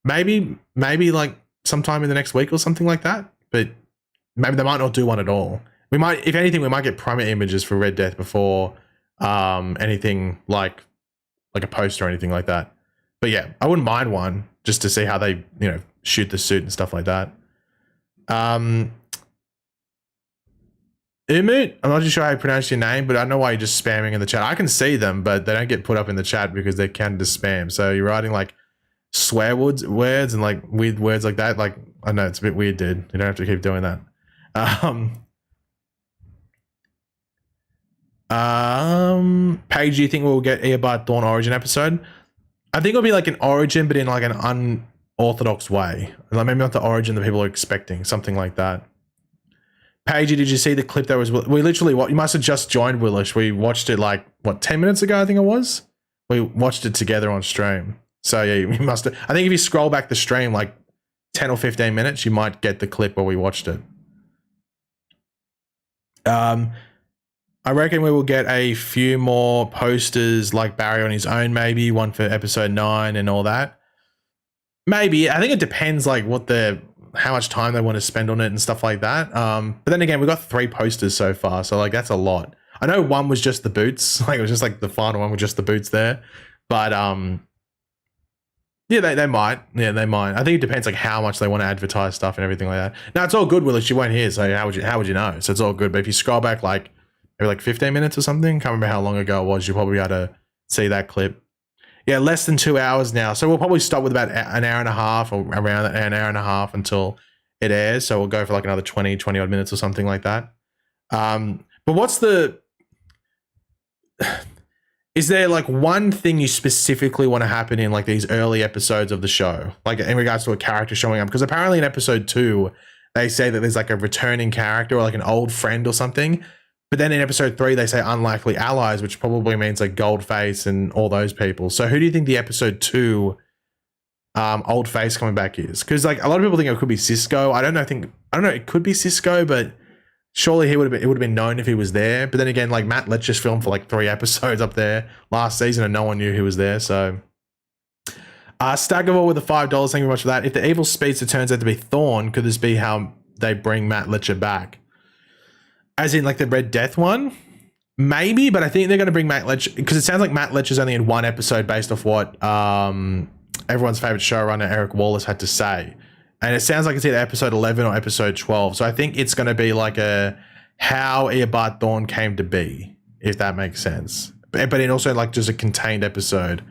maybe like sometime in the next week or something like that. But maybe they might not do one at all. We might, if anything, we might get promo images for Red Death before anything like a poster or anything like that. But yeah, I wouldn't mind one just to see how they, shoot the suit and stuff like that. Umut, I'm not too sure how you pronounce your name, but I don't know why you're just spamming in the chat. I can see them, but they don't get put up in the chat because they're counted as spam. So you're writing like swear words and like weird words like that. Like, I know it's a bit weird, dude. You don't have to keep doing that. Page, do you think we'll get Eobard Thorn Origin episode? I think it'll be like an origin, but in like an unorthodox way. Like maybe not the origin that people are expecting, something like that. Paige, did you see the clip that was? We literally, you must have just joined, Willish. We watched it like, 10 minutes ago, I think it was? We watched it together on stream. So yeah, you must have. I think if you scroll back the stream like 10 or 15 minutes, you might get the clip where we watched it. I reckon we will get a few more posters like Barry on his own, maybe one for episode 9 and all that. Maybe. I think it depends like how much time they want to spend on it and stuff like that. But then again, we got 3 posters so far, so like that's a lot. I know one was just the boots, like it was just like the final one with just the boots there. But yeah, they might. Yeah, they might. I think it depends like how much they want to advertise stuff and everything like that. No, it's all good, Willis. You weren't here, so how would you know? So it's all good. But if you scroll back like maybe like 15 minutes or something, can't remember how long ago it was, you'll probably be able to see that clip. Yeah, less than 2 hours now. So we'll probably stop with about an hour and a half or around an hour and a half until it airs. So we'll go for like another 20 odd minutes or something like that. But is there like one thing you specifically want to happen in like these early episodes of the show? Like in regards to a character showing up? Because apparently in episode 2, they say that there's like a returning character or like an old friend or something. But then in episode 3, they say unlikely allies, which probably means like Goldface and all those people. So who do you think the episode 2 old face coming back is? Because like a lot of people think it could be Cisco. I don't know. It could be Cisco, but surely it would have been known if he was there. But then again, like Matt Letcher's filmed for like 3 episodes up there last season, and no one knew he was there. So Staggerville with the $5. Thank you very much for that. If the evil speedster turns out to be Thorn, could this be how they bring Matt Letcher back? As in like the Red Death one? Maybe, but I think they're going to bring Matt Letcher, because it sounds like Matt Letcher's only in 1 episode based off what everyone's favorite showrunner Eric Wallace had to say. And it sounds like it's either episode 11 or episode 12. So I think it's going to be like how Eobard Thorn came to be, if that makes sense. But it also like just a contained episode.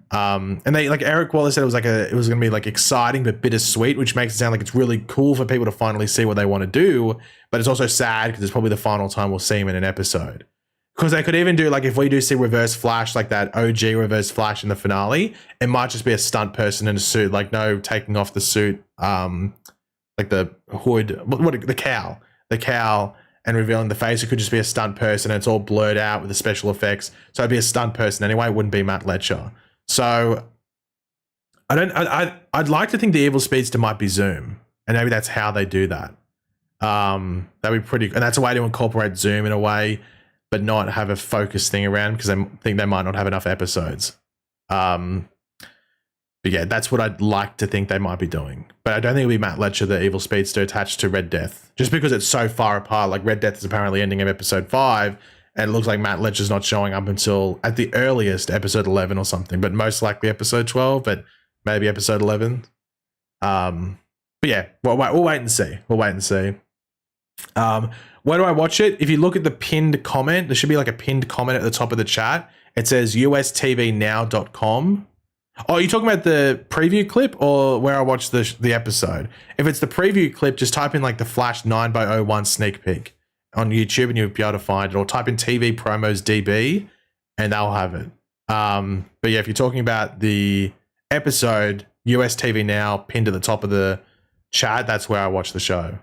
And they like Eric Wallace said it was going to be like exciting but bittersweet, which makes it sound like it's really cool for people to finally see what they want to do. But it's also sad because it's probably the final time we'll see him in an episode. Because they could even do like, if we do see Reverse Flash, like that OG Reverse Flash in the finale, it might just be a stunt person in a suit, like no taking off the suit, like the hood, the cowl, and revealing the face. It could just be a stunt person and it's all blurred out with the special effects. So it'd be a stunt person anyway. It wouldn't be Matt Letcher. So I'd like to think the evil speedster might be Zoom, and maybe that's how they do that. That'd be pretty, and that's a way to incorporate Zoom in a way, but not have a focus thing around, because I think they might not have enough episodes. But yeah, that's what I'd like to think they might be doing. But I don't think it'll be Matt Letcher, the evil speedster, attached to Red Death, just because it's so far apart. Like Red Death is apparently ending of episode 5, and it looks like Matt Letcher's not showing up until at the earliest episode 11 or something, but most likely episode 12, but maybe episode 11. But yeah, we'll wait and see. We'll wait and see. Where do I watch it? If you look at the pinned comment, there should be like a pinned comment at the top of the chat. It says ustvnow.com. Oh, are you talking about the preview clip or where I watched the episode? If it's the preview clip, just type in like the Flash 9x01 sneak peek on YouTube and you'll be able to find it, or type in TV promos DB and they'll have it. But yeah, if you're talking about the episode, US TV Now pinned to the top of the chat, that's where I watch the show.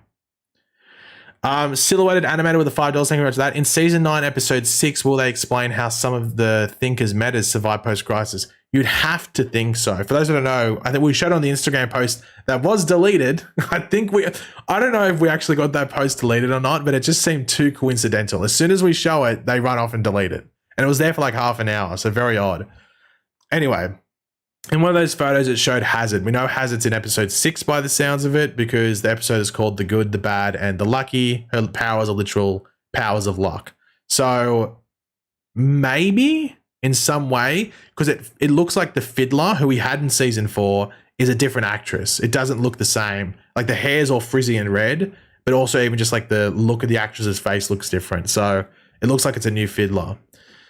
Silhouetted animated with the $5. Thank you very much for that. In season 9, episode 6, will they explain how some of the Thinkers metas survive post-crisis? You'd have to think so. For those who don't know, I think we showed on the Instagram post that was deleted. I don't know if we actually got that post deleted or not, but it just seemed too coincidental. As soon as we show it, they run off and delete it. And it was there for like half an hour, so very odd. Anyway, in one of those photos, it showed Hazard. We know Hazard's in episode 6 by the sounds of it, because the episode is called The Good, the Bad, and the Lucky. Her powers are literal powers of luck. So maybe in some way, because it looks like the fiddler who we had in season 4 is a different actress. It doesn't look the same. Like the hair's all frizzy and red, but also even just like the look of the actress's face looks different. So it looks like it's a new fiddler.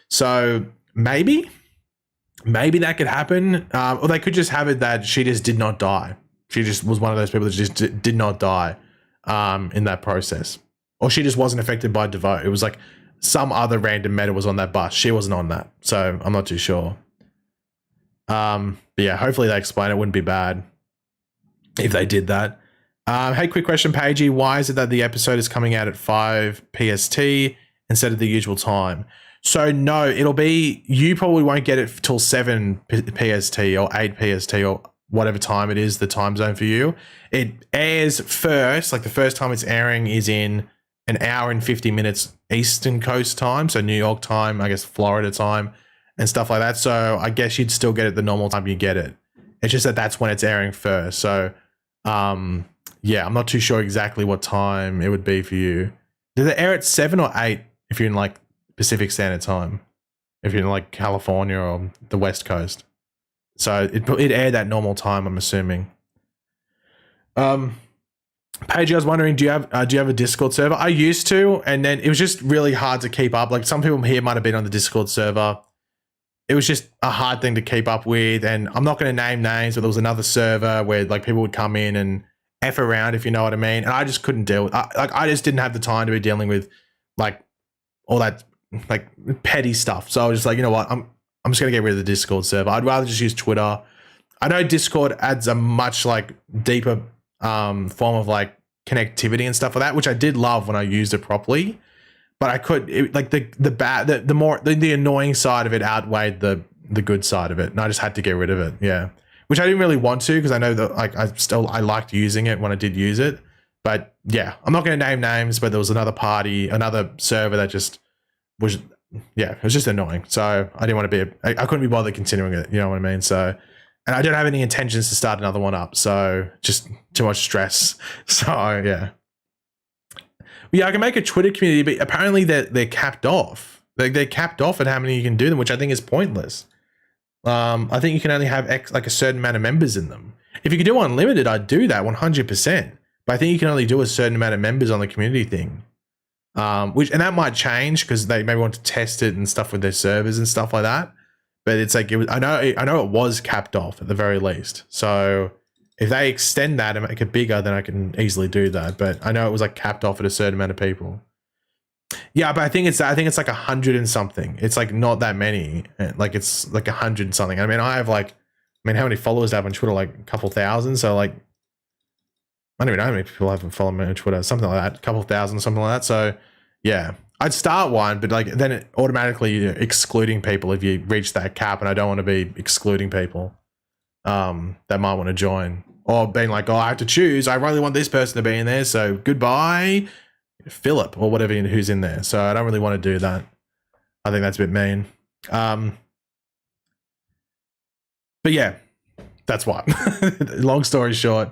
So maybe that could happen. Or they could just have it that she just did not die. She just was one of those people that just did not die in that process. Or she just wasn't affected by Devote. It was like some other random meta was on that bus. She wasn't on that. So I'm not too sure. But yeah, hopefully they explain it. Wouldn't be bad if they did that. Hey, quick question, Pagey. Why is it that the episode is coming out at 5 PST instead of the usual time? So no, it'll be, you probably won't get it till 7 PST or 8 PST or whatever time it is, the time zone for you. It airs first, like the first time it's airing is in an hour and 50 minutes Eastern Coast time. So New York time, I guess Florida time and stuff like that. So I guess you'd still get it the normal time you get it. It's just that that's when it's airing first. So yeah, I'm not too sure exactly what time it would be for you. Do they air at 7 or 8 if you're in like Pacific Standard Time, if you're in like California or the West Coast? So it aired that normal time, I'm assuming. Paige, I was wondering, do you have a Discord server? I used to, and then it was just really hard to keep up. Like some people here might have been on the Discord server. It was just a hard thing to keep up with, and I'm not going to name names, but there was another server where like people would come in and F around, if you know what I mean. And I just couldn't deal with, I just didn't have the time to be dealing with like all that like petty stuff. So I was just like, you know what, I'm just gonna get rid of the Discord server. I'd rather just use Twitter. I know Discord adds a much like deeper form of like connectivity and stuff like that, which I did love when I used it properly. But I could like the annoying side of it outweighed the good side of it, and I just had to get rid of it. Yeah, which I didn't really want to, because I know that like I liked using it when I did use it. But yeah, I'm not going to name names, but there was another server that just was, yeah, it was just annoying. So I didn't want to be, I couldn't be bothered continuing it. You know what I mean? So, and I don't have any intentions to start another one up. So just too much stress. So yeah. Yeah, I can make a Twitter community, but apparently they're capped off. They're capped off at how many you can do them, which I think is pointless. I think you can only have like a certain amount of members in them. If you could do unlimited, I'd do that 100%. But I think you can only do a certain amount of members on the community thing. And that might change because they maybe want to test it and stuff with their servers and stuff like that. But it's like, I know it was capped off at the very least. So if they extend that and make it bigger, then I can easily do that. But I know it was like capped off at a certain amount of people. Yeah, but I think it's like 100 and something. It's like not that many. Like it's like 100 and something. I mean, how many followers do I have on Twitter? Like a couple thousand. So like, I don't even know how many people have followed me on Twitter. Something like that. A couple thousand, something like that. So Yeah, I'd start one, but like then it automatically you're excluding people if you reach that cap, and I don't want to be excluding people that might want to join, or being like, oh, I have to choose. I really want this person to be in there, so goodbye, Philip, or whatever who's in there. So I don't really want to do that. I think that's a bit mean. But yeah, that's why. Long story short,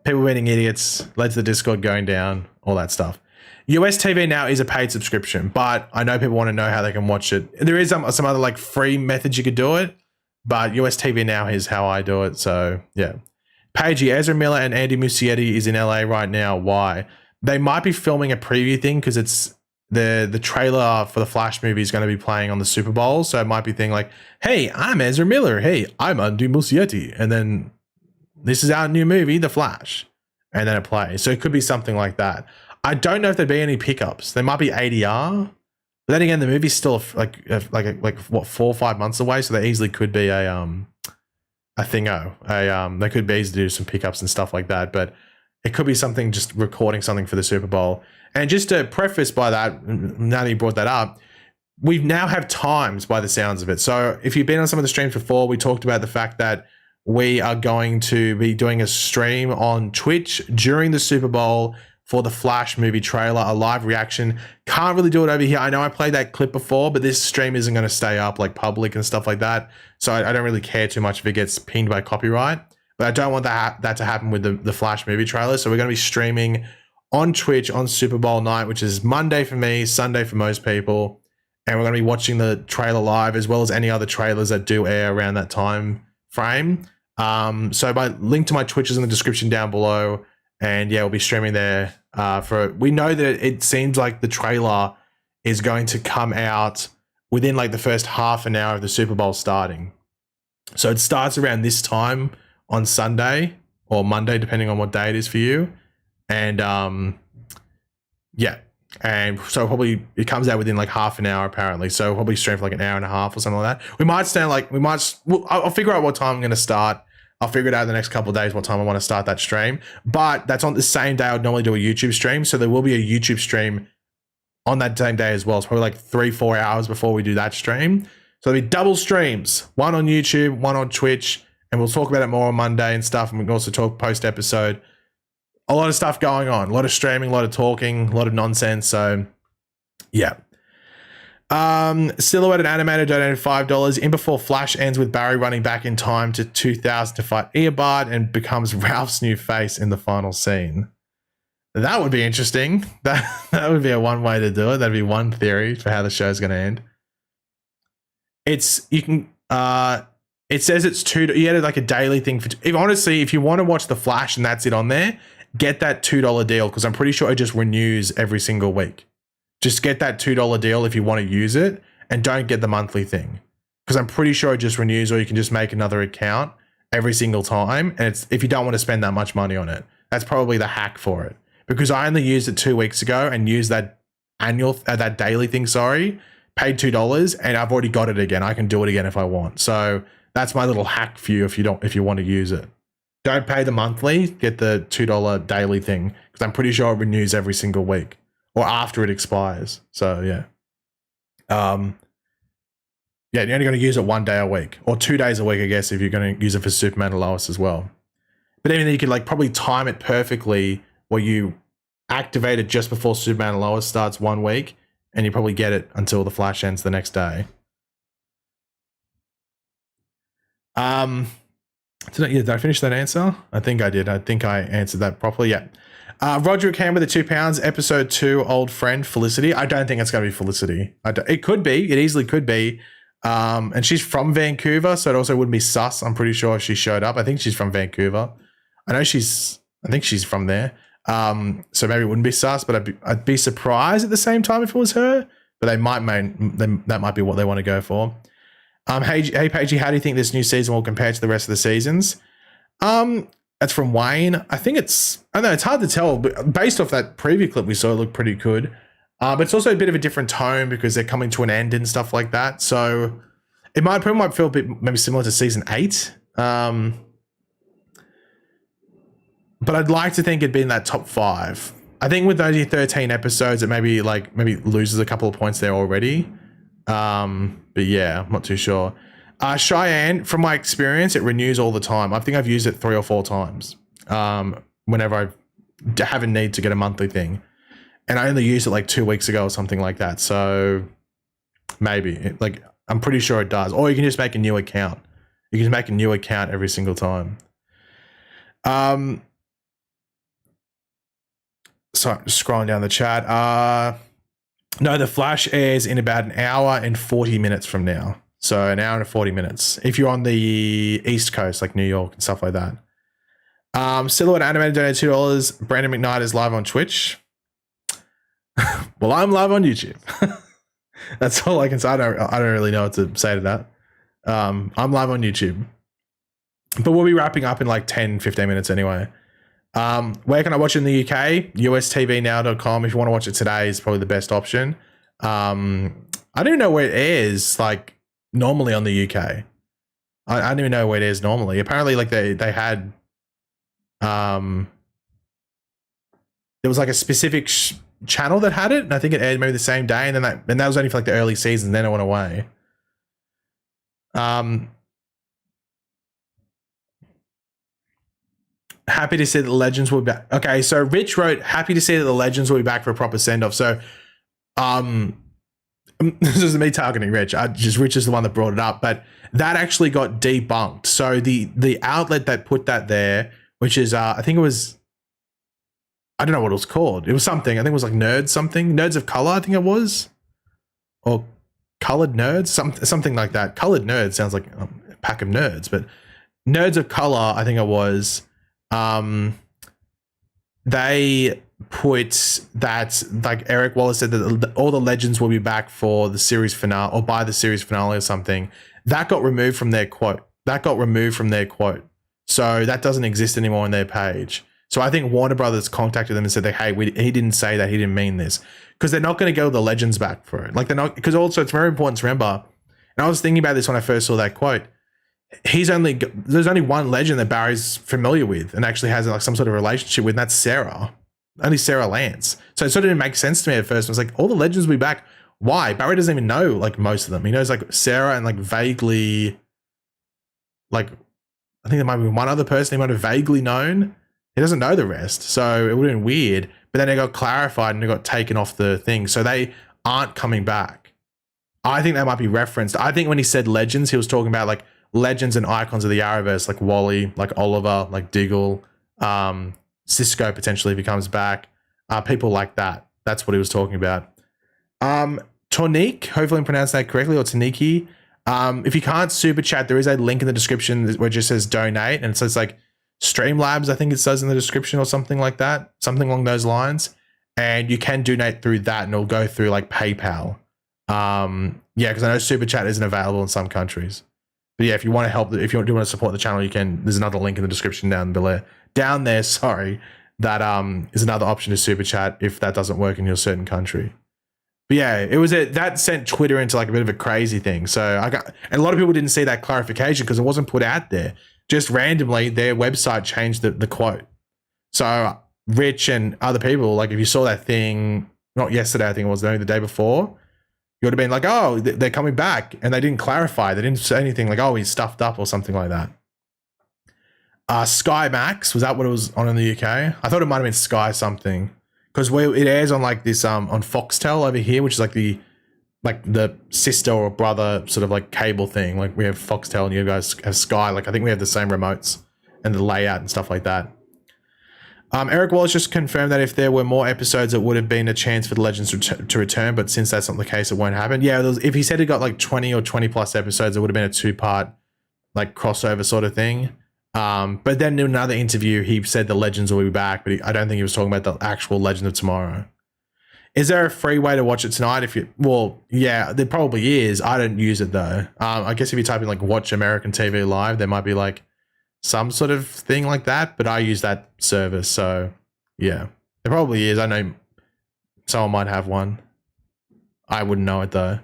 people being idiots led to the Discord going down, all that stuff. US TV Now is a paid subscription, but I know people want to know how they can watch it. There is some other like free methods you could do it, but US TV Now is how I do it. So yeah. Pagey, Ezra Miller and Andy Muschietti is in LA right now. Why? They might be filming a preview thing because it's the trailer for the Flash movie is going to be playing on the Super Bowl. So it might be thing like, hey, I'm Ezra Miller. Hey, I'm Andy Muschietti. And then this is our new movie, The Flash. And then it plays. So it could be something like that. I don't know if there'd be any pickups. There might be ADR. But then again, the movie's still like what 4 or 5 months away, so there easily could be a thingo. They could be easy to do some pickups and stuff like that. But it could be something just recording something for the Super Bowl. And just to preface by that, now that you brought that up, we now have times by the sounds of it. So if you've been on some of the streams before, we talked about the fact that we are going to be doing a stream on Twitch during the Super Bowl for the Flash movie trailer, a live reaction. Can't really do it over here. I know I played that clip before, but this stream isn't going to stay up like public and stuff like that. So I don't really care too much if it gets pinged by copyright. But I don't want that to happen with the Flash movie trailer. So we're going to be streaming on Twitch on Super Bowl night, which is Monday for me, Sunday for most people. And we're going to be watching the trailer live as well as any other trailers that do air around that time frame. So my link to my Twitch is in the description down below. And yeah, we'll be streaming there we know that it seems like the trailer is going to come out within like the first half an hour of the Super Bowl starting. So it starts around this time on Sunday or Monday, depending on what day it is for you. And yeah. And so probably it comes out within like half an hour apparently. So we'll probably stream for like an hour and a half or something like that. I'll figure out what time I'm going to start. I'll figure it out in the next couple of days what time I want to start that stream. But that's on the same day I would normally do a YouTube stream. So there will be a YouTube stream on that same day as well. It's probably like 3-4 hours before we do that stream. So there'll be double streams, one on YouTube, one on Twitch. And we'll talk about it more on Monday and stuff. And we can also talk post-episode. A lot of stuff going on. A lot of streaming, a lot of talking, a lot of nonsense. So yeah. Silhouette and Animator donated $5. In before Flash ends with Barry running back in time to 2000 to fight Eobard and becomes Ralph's new face in the final scene. That would be interesting. That would be one way to do it. That'd be one theory for how the show's going to end. It says it's $2. You added like a daily thing for. If you want to watch the Flash and that's it on there, get that $2 deal because I'm pretty sure it just renews every single week. Just get that $2 deal if you want to use it and don't get the monthly thing because I'm pretty sure it just renews or you can just make another account every single time. And it's if you don't want to spend that much money on it, that's probably the hack for it because I only used it 2 weeks ago and used that that daily thing. Paid $2 and I've already got it again. I can do it again if I want. So that's my little hack for you if you want to use it. Don't pay the monthly, get the $2 daily thing because I'm pretty sure it renews every single week. Or after it expires. So yeah. Yeah, you're only going to use it 1 day a week. Or 2 days a week, I guess, if you're going to use it for Superman and Lois as well. But even then you could like probably time it perfectly where you activate it just before Superman and Lois starts 1 week, and you probably get it until the Flash ends the next day. Did I finish that answer? I think I did. I think I answered that properly. Yeah. Roger came with the £2. Episode 2, old friend Felicity. I don't think it's going to be Felicity. It could be. It easily could be. And she's from Vancouver, so it also wouldn't be sus. I'm pretty sure if she showed up. I think she's from Vancouver. I think she's from there. So maybe it wouldn't be sus, but I'd be surprised at the same time if it was her. But that might be what they want to go for. Hey Pagey, how do you think this new season will compare to the rest of the seasons? That's from Wayne. I think it's hard to tell, but based off that preview clip we saw, it looked pretty good. But it's also a bit of a different tone because they're coming to an end and stuff like that. So it might feel a bit maybe similar to season 8. But I'd like to think it'd be in that top 5. I think with only 13 episodes, it maybe loses a couple of points there already. But yeah, I'm not too sure. Cheyenne, from my experience, it renews all the time. I think I've used it 3 or 4 times. Whenever I have a need to get a monthly thing, and I only used it like 2 weeks ago or something like that. So maybe I'm pretty sure it does. Or you can just make a new account. You can make a new account every single time. So I'm just scrolling down the chat. No, The Flash airs in about an hour and 40 minutes from now. So an hour and 40 minutes. If you're on the East Coast, like New York and stuff like that. Silhouette Animated donated $2. Brandon McKnight is live on Twitch. Well, I'm live on YouTube. That's all I can say. I don't really know what to say to that. I'm live on YouTube. But we'll be wrapping up in like 10, 15 minutes anyway. Where can I watch it in the UK? ustvnow.com. If you want to watch it today, is probably the best option. I don't even know where it airs, like, normally on the UK. I don't even know where it is normally. Apparently, like, they had... there was like a specific channel that had it, and I think it aired maybe the same day, and then that was only for like the early seasons, then it went away. Happy to see that the Legends will be back. Okay, so Rich wrote, happy to see that the Legends will be back for a proper send-off. So this is me targeting Rich. Rich is the one that brought it up, but that actually got debunked. So the outlet that put that there, which is I think it was, I don't know what it was called. It was something. I think it was like Nerds of Color, I think it was. Or Colored Nerds, something like that. Colored Nerds sounds like a pack of nerds, but Nerds of Color, I think it was. They put that, like Eric Wallace said, that all the Legends will be back for the series finale or by the series finale or something. That got removed from their quote. So that doesn't exist anymore on their page. So I think Warner Brothers contacted them and said, hey, he didn't say that. He didn't mean this. Because they're not going to go the Legends back for it. Like, they're not, because also it's very important to remember, and I was thinking about this when I first saw that quote, there's only one Legend that Barry's familiar with and actually has like some sort of relationship with, and that's Sarah. Only Sarah Lance. So it sort of didn't make sense to me at first. I was like, all the Legends will be back. Why? Barry doesn't even know like most of them. He knows like Sarah and like vaguely, like, I think there might be one other person he might have vaguely known. He doesn't know the rest. So it would have been weird. But then it got clarified and it got taken off the thing. So they aren't coming back. I think that might be referenced. I think when he said Legends, he was talking about like Legends and icons of the Arrowverse, like Wally, like Oliver, like Diggle, Cisco potentially if he comes back. People like that. That's what he was talking about. Tonique, hopefully I'm pronouncing that correctly, or Taniki. If you can't super chat, there is a link in the description where it just says donate, and it says like Streamlabs, I think it says in the description, or something like that, something along those lines. And you can donate through that, and it'll go through like PayPal. Yeah, because I know super chat isn't available in some countries. But yeah, if you want to help, if you do want to support the channel, you can. There's another link in the description down below. Down there, sorry, that is another option to super chat if that doesn't work in your certain country. But yeah, it was that sent Twitter into like a bit of a crazy thing. So and a lot of people didn't see that clarification because it wasn't put out there. Just randomly, their website changed the quote. So Rich and other people, like if you saw that thing, not yesterday, I think it was only the day before, you would have been like, oh, they're coming back. And they didn't clarify. They didn't say anything like, oh, he's stuffed up or something like that. Sky Max, was that what it was on in the UK? I thought it might have been Sky something. Because it airs on like this, on Foxtel over here, which is like the sister or brother sort of like cable thing. Like we have Foxtel and you guys have Sky. Like I think we have the same remotes and the layout and stuff like that. Eric Wallace just confirmed that if there were more episodes, it would have been a chance for the Legends to return. But since that's not the case, it won't happen. Yeah, if he said it got like 20 or 20 plus episodes, it would have been a 2-part like crossover sort of thing. But then in another interview, he said the Legends will be back, but I don't think he was talking about the actual Legend of Tomorrow. Is there a free way to watch it tonight? Well, yeah, there probably is. I don't use it though. I guess if you type in like watch American TV live, there might be like some sort of thing like that, but I use that service. So yeah, there probably is. I know someone might have one. I wouldn't know it though.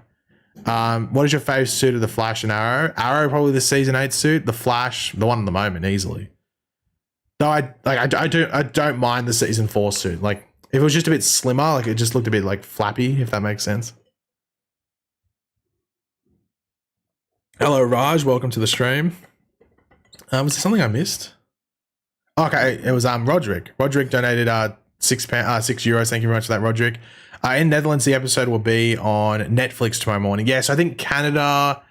What is your favorite suit of the Flash and Arrow? Arrow, probably the season 8 suit. The Flash, the one at the moment, easily. Though I don't mind the season 4 suit. Like If it was just a bit slimmer, like it just looked a bit like flappy, if that makes sense. Hello, Raj. Welcome to the stream. Was there something I missed? Okay, it was Roderick. Roderick donated €6. Thank you very much for that, Roderick. In Netherlands, the episode will be on Netflix tomorrow morning. Yes, I think Canada,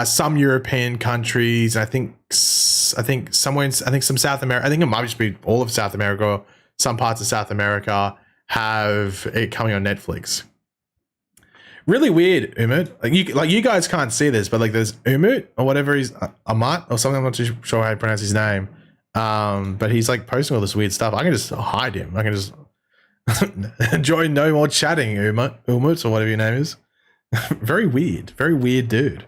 some European countries, and I think some South America. I think it might just be all of South America, or some parts of South America have it coming on Netflix. Really weird, Umut. Like you guys can't see this, but like there's Umut or whatever he's Amat or something. I'm not too sure how to pronounce his name. But he's like posting all this weird stuff. I can just hide him. I can just enjoy no more chatting, Umut or whatever your name is. Very weird dude.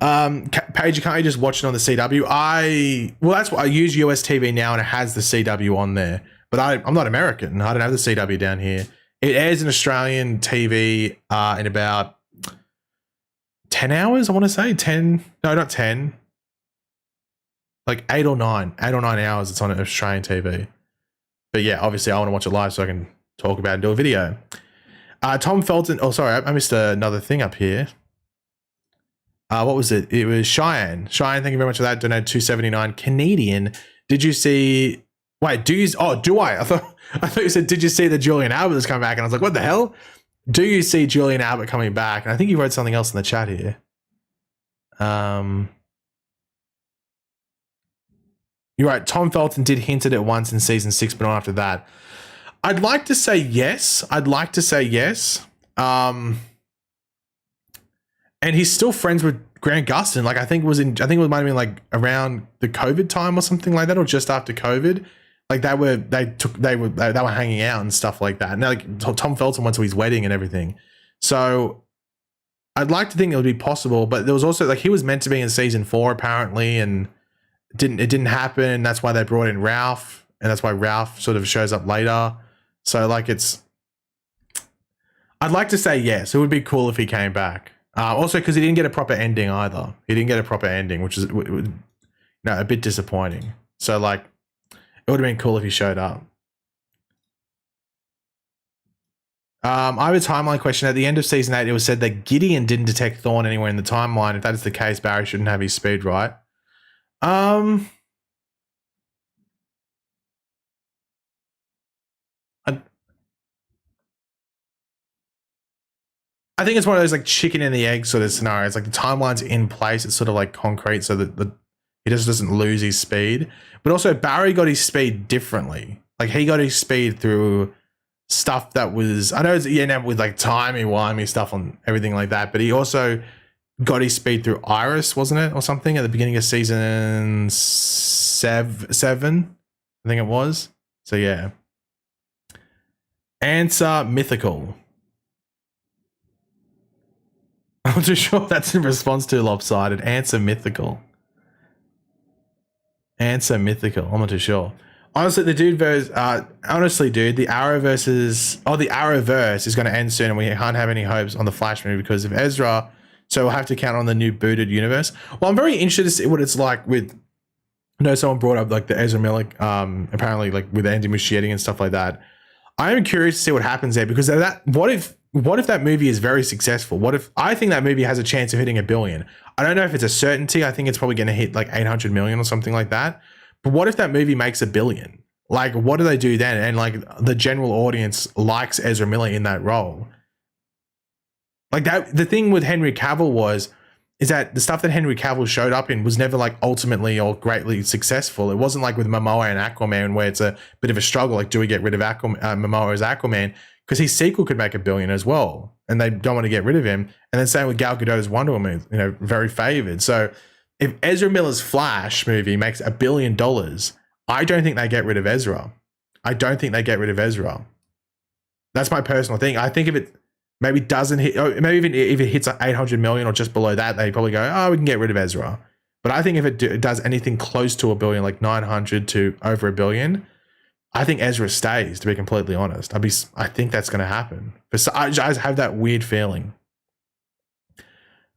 Pagey, can't you just watch it on the CW? That's what I use US TV now, and it has the CW on there. But I'm not American. I don't have the CW down here. It airs in Australian TV in about 10 hours, I want to say. 10. No, not 10. Like 8 or 9 hours it's on Australian TV. But yeah, obviously I want to watch it live so I can talk about it and do a video. Tom Felton. Oh, sorry, I missed another thing up here. What was it? It was Cheyenne. Cheyenne, thank you very much for that. Donated $2.79 Canadian. Did you see? Wait, do I? I thought you said, did you see that Julian Albert has come back? And I was like, what the hell? Do you see Julian Albert coming back? And I think you wrote something else in the chat here. You're right. Tom Felton did hint at it once in season 6, but not after that. I'd like to say yes. And he's still friends with Grant Gustin. Like I think it might have been like around the COVID time or something like that, or just after COVID. Like they were hanging out and stuff like that. And like Tom Felton went to his wedding and everything. So I'd like to think it would be possible, but there was also like he was meant to be in season 4 apparently, and it didn't happen. And that's why they brought in Ralph, and that's why Ralph sort of shows up later. So like I'd like to say yes. It would be cool if he came back. Also because he didn't get a proper ending either. He didn't get a proper ending, which is a bit disappointing. So like it would have been cool if he showed up. I have a timeline question. At the end of season 8, it was said that Gideon didn't detect Thorn anywhere in the timeline. If that is the case, Barry shouldn't have his speed, right? I think it's one of those like chicken and the egg sort of scenarios. Like the timeline's in place, it's sort of like concrete, so that he just doesn't lose his speed. But also Barry got his speed differently. Like he got his speed through stuff that was, I know it's with like timey-wimey stuff on everything like that, but he also got his speed through Iris, wasn't it? Or something at the beginning of season 7, I think it was. So yeah. Answer mythical. I'm not too sure if that's in response to lopsided. Answer mythical. I'm not too sure. Honestly, the Arrowverse, the Arrowverse is going to end soon, and we can't have any hopes on the Flash movie because of Ezra. So we'll have to count on the new booted universe. Well, I'm very interested to see what it's like with. I know someone brought up like the Ezra Miller, apparently like with Andy Muschietti and stuff like that. I am curious to see what happens there because what if that movie is very successful? What if I think that movie has a chance of hitting $1 billion? I don't know if it's a certainty. I think it's probably going to hit like 800 million or something like that. But what if that movie makes $1 billion? Like, what do they do then? And like the general audience likes Ezra Miller in that role. Like that, the thing with Henry Cavill is that the stuff that Henry Cavill showed up in was never like ultimately or greatly successful. It wasn't like with Momoa and Aquaman where it's a bit of a struggle. Like, do we get rid of Momoa as Aquaman? Because his sequel could make $1 billion as well, and they don't want to get rid of him. And then same with Gal Gadot's Wonder Woman, very favored. So if Ezra Miller's Flash movie makes $1 billion, I don't think they get rid of Ezra. That's my personal thing. I think if it maybe doesn't hit, or maybe even if it hits 800 million or just below that, they probably go, oh, we can get rid of Ezra. But I think if it does anything close to $1 billion, like 900 to over $1 billion, I think Ezra stays, to be completely honest. I think that's going to happen. But I just have that weird feeling.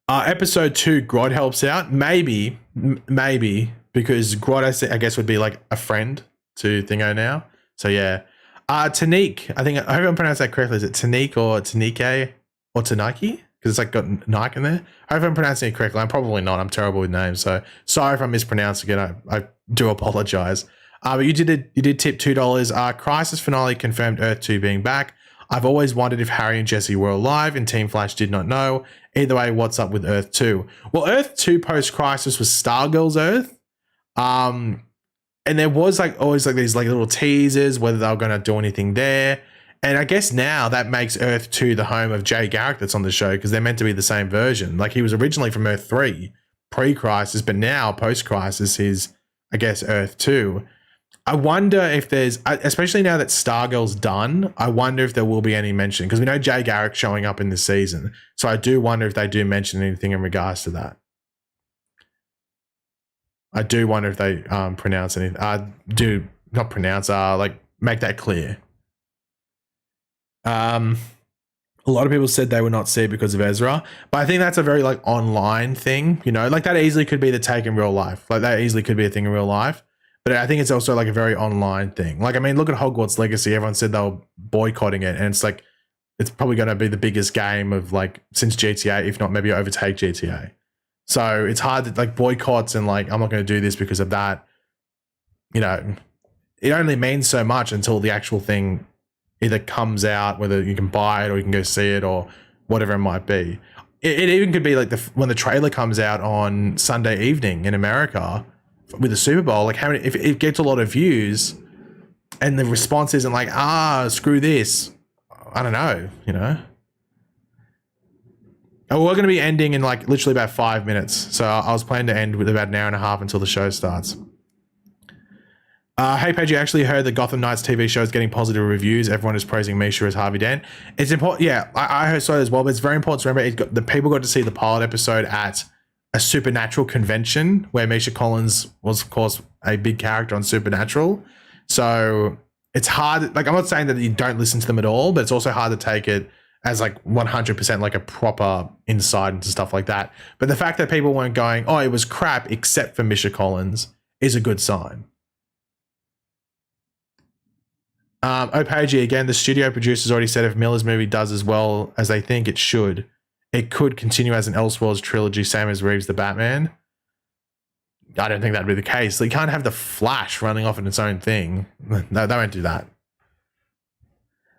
Episode 2, Grodd helps out. Maybe, because Grodd, I guess, would be like a friend to Thingo now. So yeah. Tanique. I hope I'm pronouncing that correctly. Is it Tanique or Tanike or Tanaki? Because it's like got Nike in there. I hope I'm pronouncing it correctly. I'm probably not. I'm terrible with names. So sorry if I'm mispronouncing it. I do apologize. But you did tip $2. Crisis finale confirmed Earth 2 being back. I've always wondered if Harry and Jesse were alive and Team Flash did not know. Either way, what's up with Earth 2? Well, Earth 2 post-Crisis was Stargirl's Earth. And there was like always like these like little teasers whether they were going to do anything there. And I guess now that makes Earth 2 the home of Jay Garrick that's on the show because they're meant to be the same version. Like he was originally from Earth 3 pre-Crisis, but now post-Crisis he's, I guess, Earth 2. I wonder if there's, especially now that Stargirl's done, I wonder if there will be any mention because we know Jay Garrick showing up in this season. So I do wonder if they do mention anything in regards to that. I do wonder if they pronounce anything. Like make that clear. A lot of people said they would not see it because of Ezra, but I think that's a very like online thing, you know, like that easily could be the take in real life. Like that easily could be a thing in real life. But I think it's also like a very online thing. Like, I mean, look at Hogwarts Legacy. Everyone said they were boycotting it. And it's like, it's probably going to be the biggest game of like since GTA, if not maybe overtake GTA. So it's hard to like boycotts and like, I'm not going to do this because of that. You know, it only means so much until the actual thing either comes out, whether you can buy it or you can go see it or whatever it might be. It even could be like when the trailer comes out on Sunday evening in America with the Super Bowl, like how many, if it gets a lot of views and the response isn't like, screw this. I don't know, you know. And we're going to be ending in like literally about 5 minutes. So I was planning to end with about an hour and a half until the show starts. Hey, Pagey, I actually heard the Gotham Knights TV show is getting positive reviews. Everyone is praising Misha as Harvey Dent. It's important. Yeah, I heard so as well, but it's very important to remember the people got to see the pilot episode at a Supernatural convention where Misha Collins was, of course, a big character on Supernatural. So it's hard. Like, I'm not saying that you don't listen to them at all, but it's also hard to take it as like 100% like a proper insight into stuff like that. But the fact that people weren't going, oh, it was crap except for Misha Collins is a good sign. Pagey, again, the studio producers already said if Miller's movie does as well as they think it should, it could continue as an Elseworlds trilogy, same as Reeves the Batman. I don't think that'd be the case. You can't have the Flash running off in its own thing. No, they won't do that.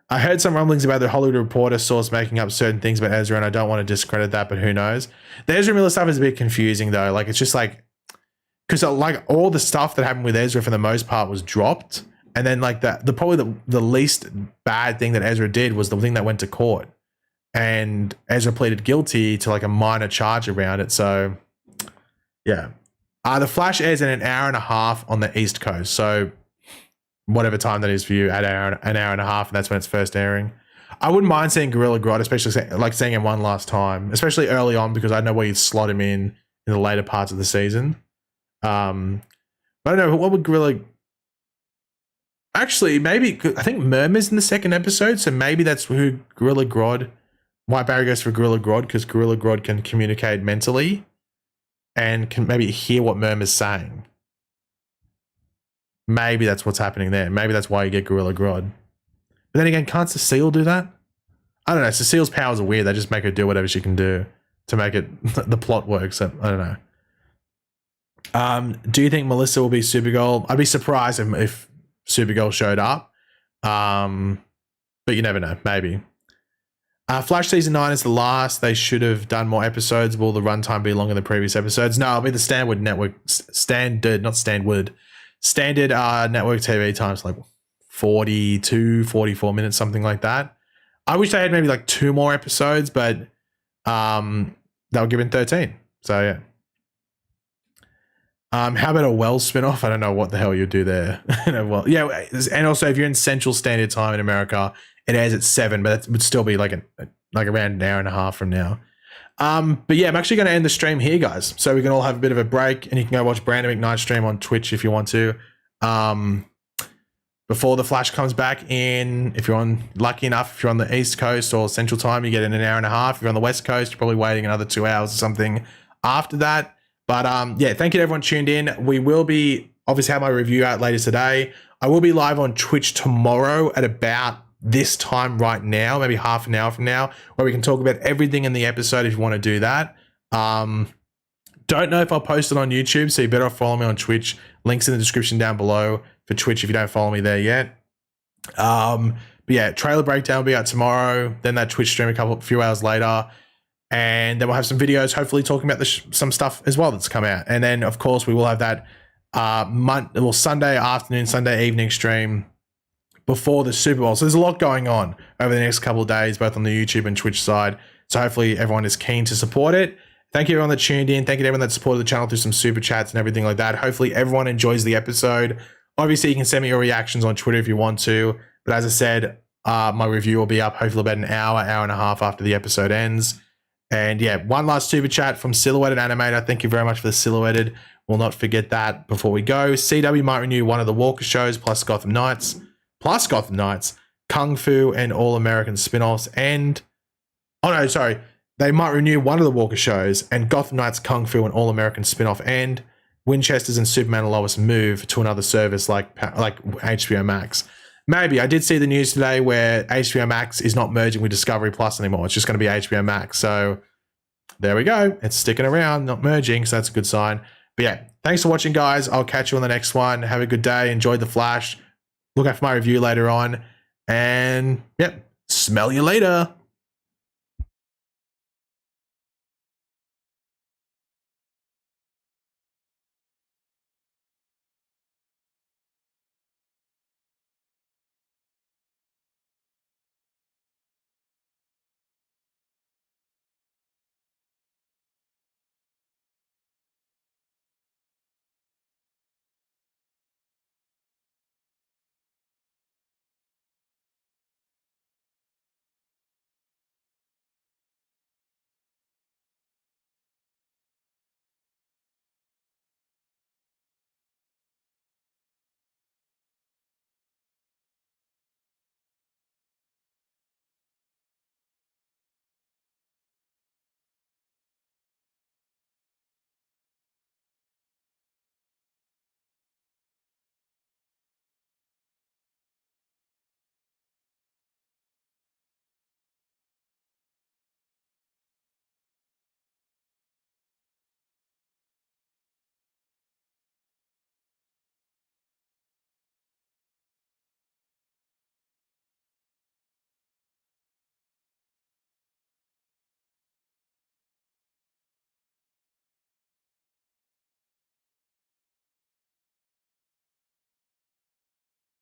I heard some rumblings about the Hollywood Reporter source making up certain things about Ezra, and I don't want to discredit that, but who knows? The Ezra Miller stuff is a bit confusing, though. Like, it's just like, because like all the stuff that happened with Ezra for the most part was dropped, and then like probably the least bad thing that Ezra did was the thing that went to court. And Ezra pleaded guilty to like a minor charge around it. So, yeah. The Flash airs in an hour and a half on the East Coast. So, whatever time that is for you, at an hour and a half, and that's when it's first airing. I wouldn't mind seeing Gorilla Grodd, especially like seeing him one last time, especially early on, because I know where you'd slot him in the later parts of the season. I don't know. What would Gorilla... Actually, maybe... I think Murmur's in the second episode, so maybe that's who Gorilla Grodd... Why Barry goes for Gorilla Grodd, because Gorilla Grodd can communicate mentally and can maybe hear what Murmur's saying. Maybe that's what's happening there. Maybe that's why you get Gorilla Grodd. But then again, can't Cecile do that? I don't know. Cecile's powers are weird. They just make her do whatever she can do to make it the plot work. So I don't know. Do you think Melissa will be Supergirl? I'd be surprised if Supergirl showed up. But you never know. Maybe. Flash Season 9 is the last. They should have done more episodes. Will the runtime be longer than previous episodes? No, it'll be the standard network, standard network TV times, like 42, 44 minutes, something like that. I wish they had maybe like 2 more episodes, but they were given 13. So yeah. How about a Wells spinoff? I don't know what the hell you do there. Well, yeah, and also if you're in Central Standard Time in America, it airs at 7, but that would still be like around an hour and a half from now. But yeah, I'm actually going to end the stream here, guys. So we can all have a bit of a break, and you can go watch Brandon McKnight's stream on Twitch if you want to. Before the Flash comes back in, if you're lucky enough, if you're on the East Coast or Central Time, you get in an hour and a half. If you're on the West Coast, you're probably waiting another 2 hours or something after that. But yeah, thank you to everyone tuned in. We will be obviously have my review out later today I will be live on Twitch tomorrow at about this time right now, maybe half an hour from now, where we can talk about everything in the episode if you want to do that. Don't know if I'll post it on YouTube, so you better follow me on Twitch. Links in the description down below for Twitch if you don't follow me there yet. But yeah, trailer breakdown will be out tomorrow. Then that Twitch stream a few hours later. And then we'll have some videos, hopefully talking about some stuff as well that's come out. And then, of course, we will have that Sunday afternoon, Sunday evening stream before the Super Bowl. So there's a lot going on over the next couple of days, both on the YouTube and Twitch side. So hopefully everyone is keen to support it. Thank you everyone that tuned in. Thank you to everyone that supported the channel through some super chats and everything like that. Hopefully everyone enjoys the episode. Obviously, you can send me your reactions on Twitter if you want to. But as I said, my review will be up hopefully about an hour and a half after the episode ends. And yeah, one last super chat from Silhouetted Animator. Thank you very much for the Silhouetted. We'll not forget that before we go. CW might renew one of the Walker shows, plus Gotham Knights, Kung Fu and All American spin-offs. And, oh no, sorry. They might renew one of the Walker shows, and Gotham Knights, Kung Fu, and All American spin-off, and Winchester's and Superman and Lois move to another service like HBO Max. Maybe. I did see the news today where HBO Max is not merging with Discovery Plus anymore. It's just going to be HBO Max. So there we go. It's sticking around, not merging, so that's a good sign. But yeah, thanks for watching, guys. I'll catch you on the next one. Have a good day. Enjoy The Flash. Look out for my review later on. And yep, smell you later.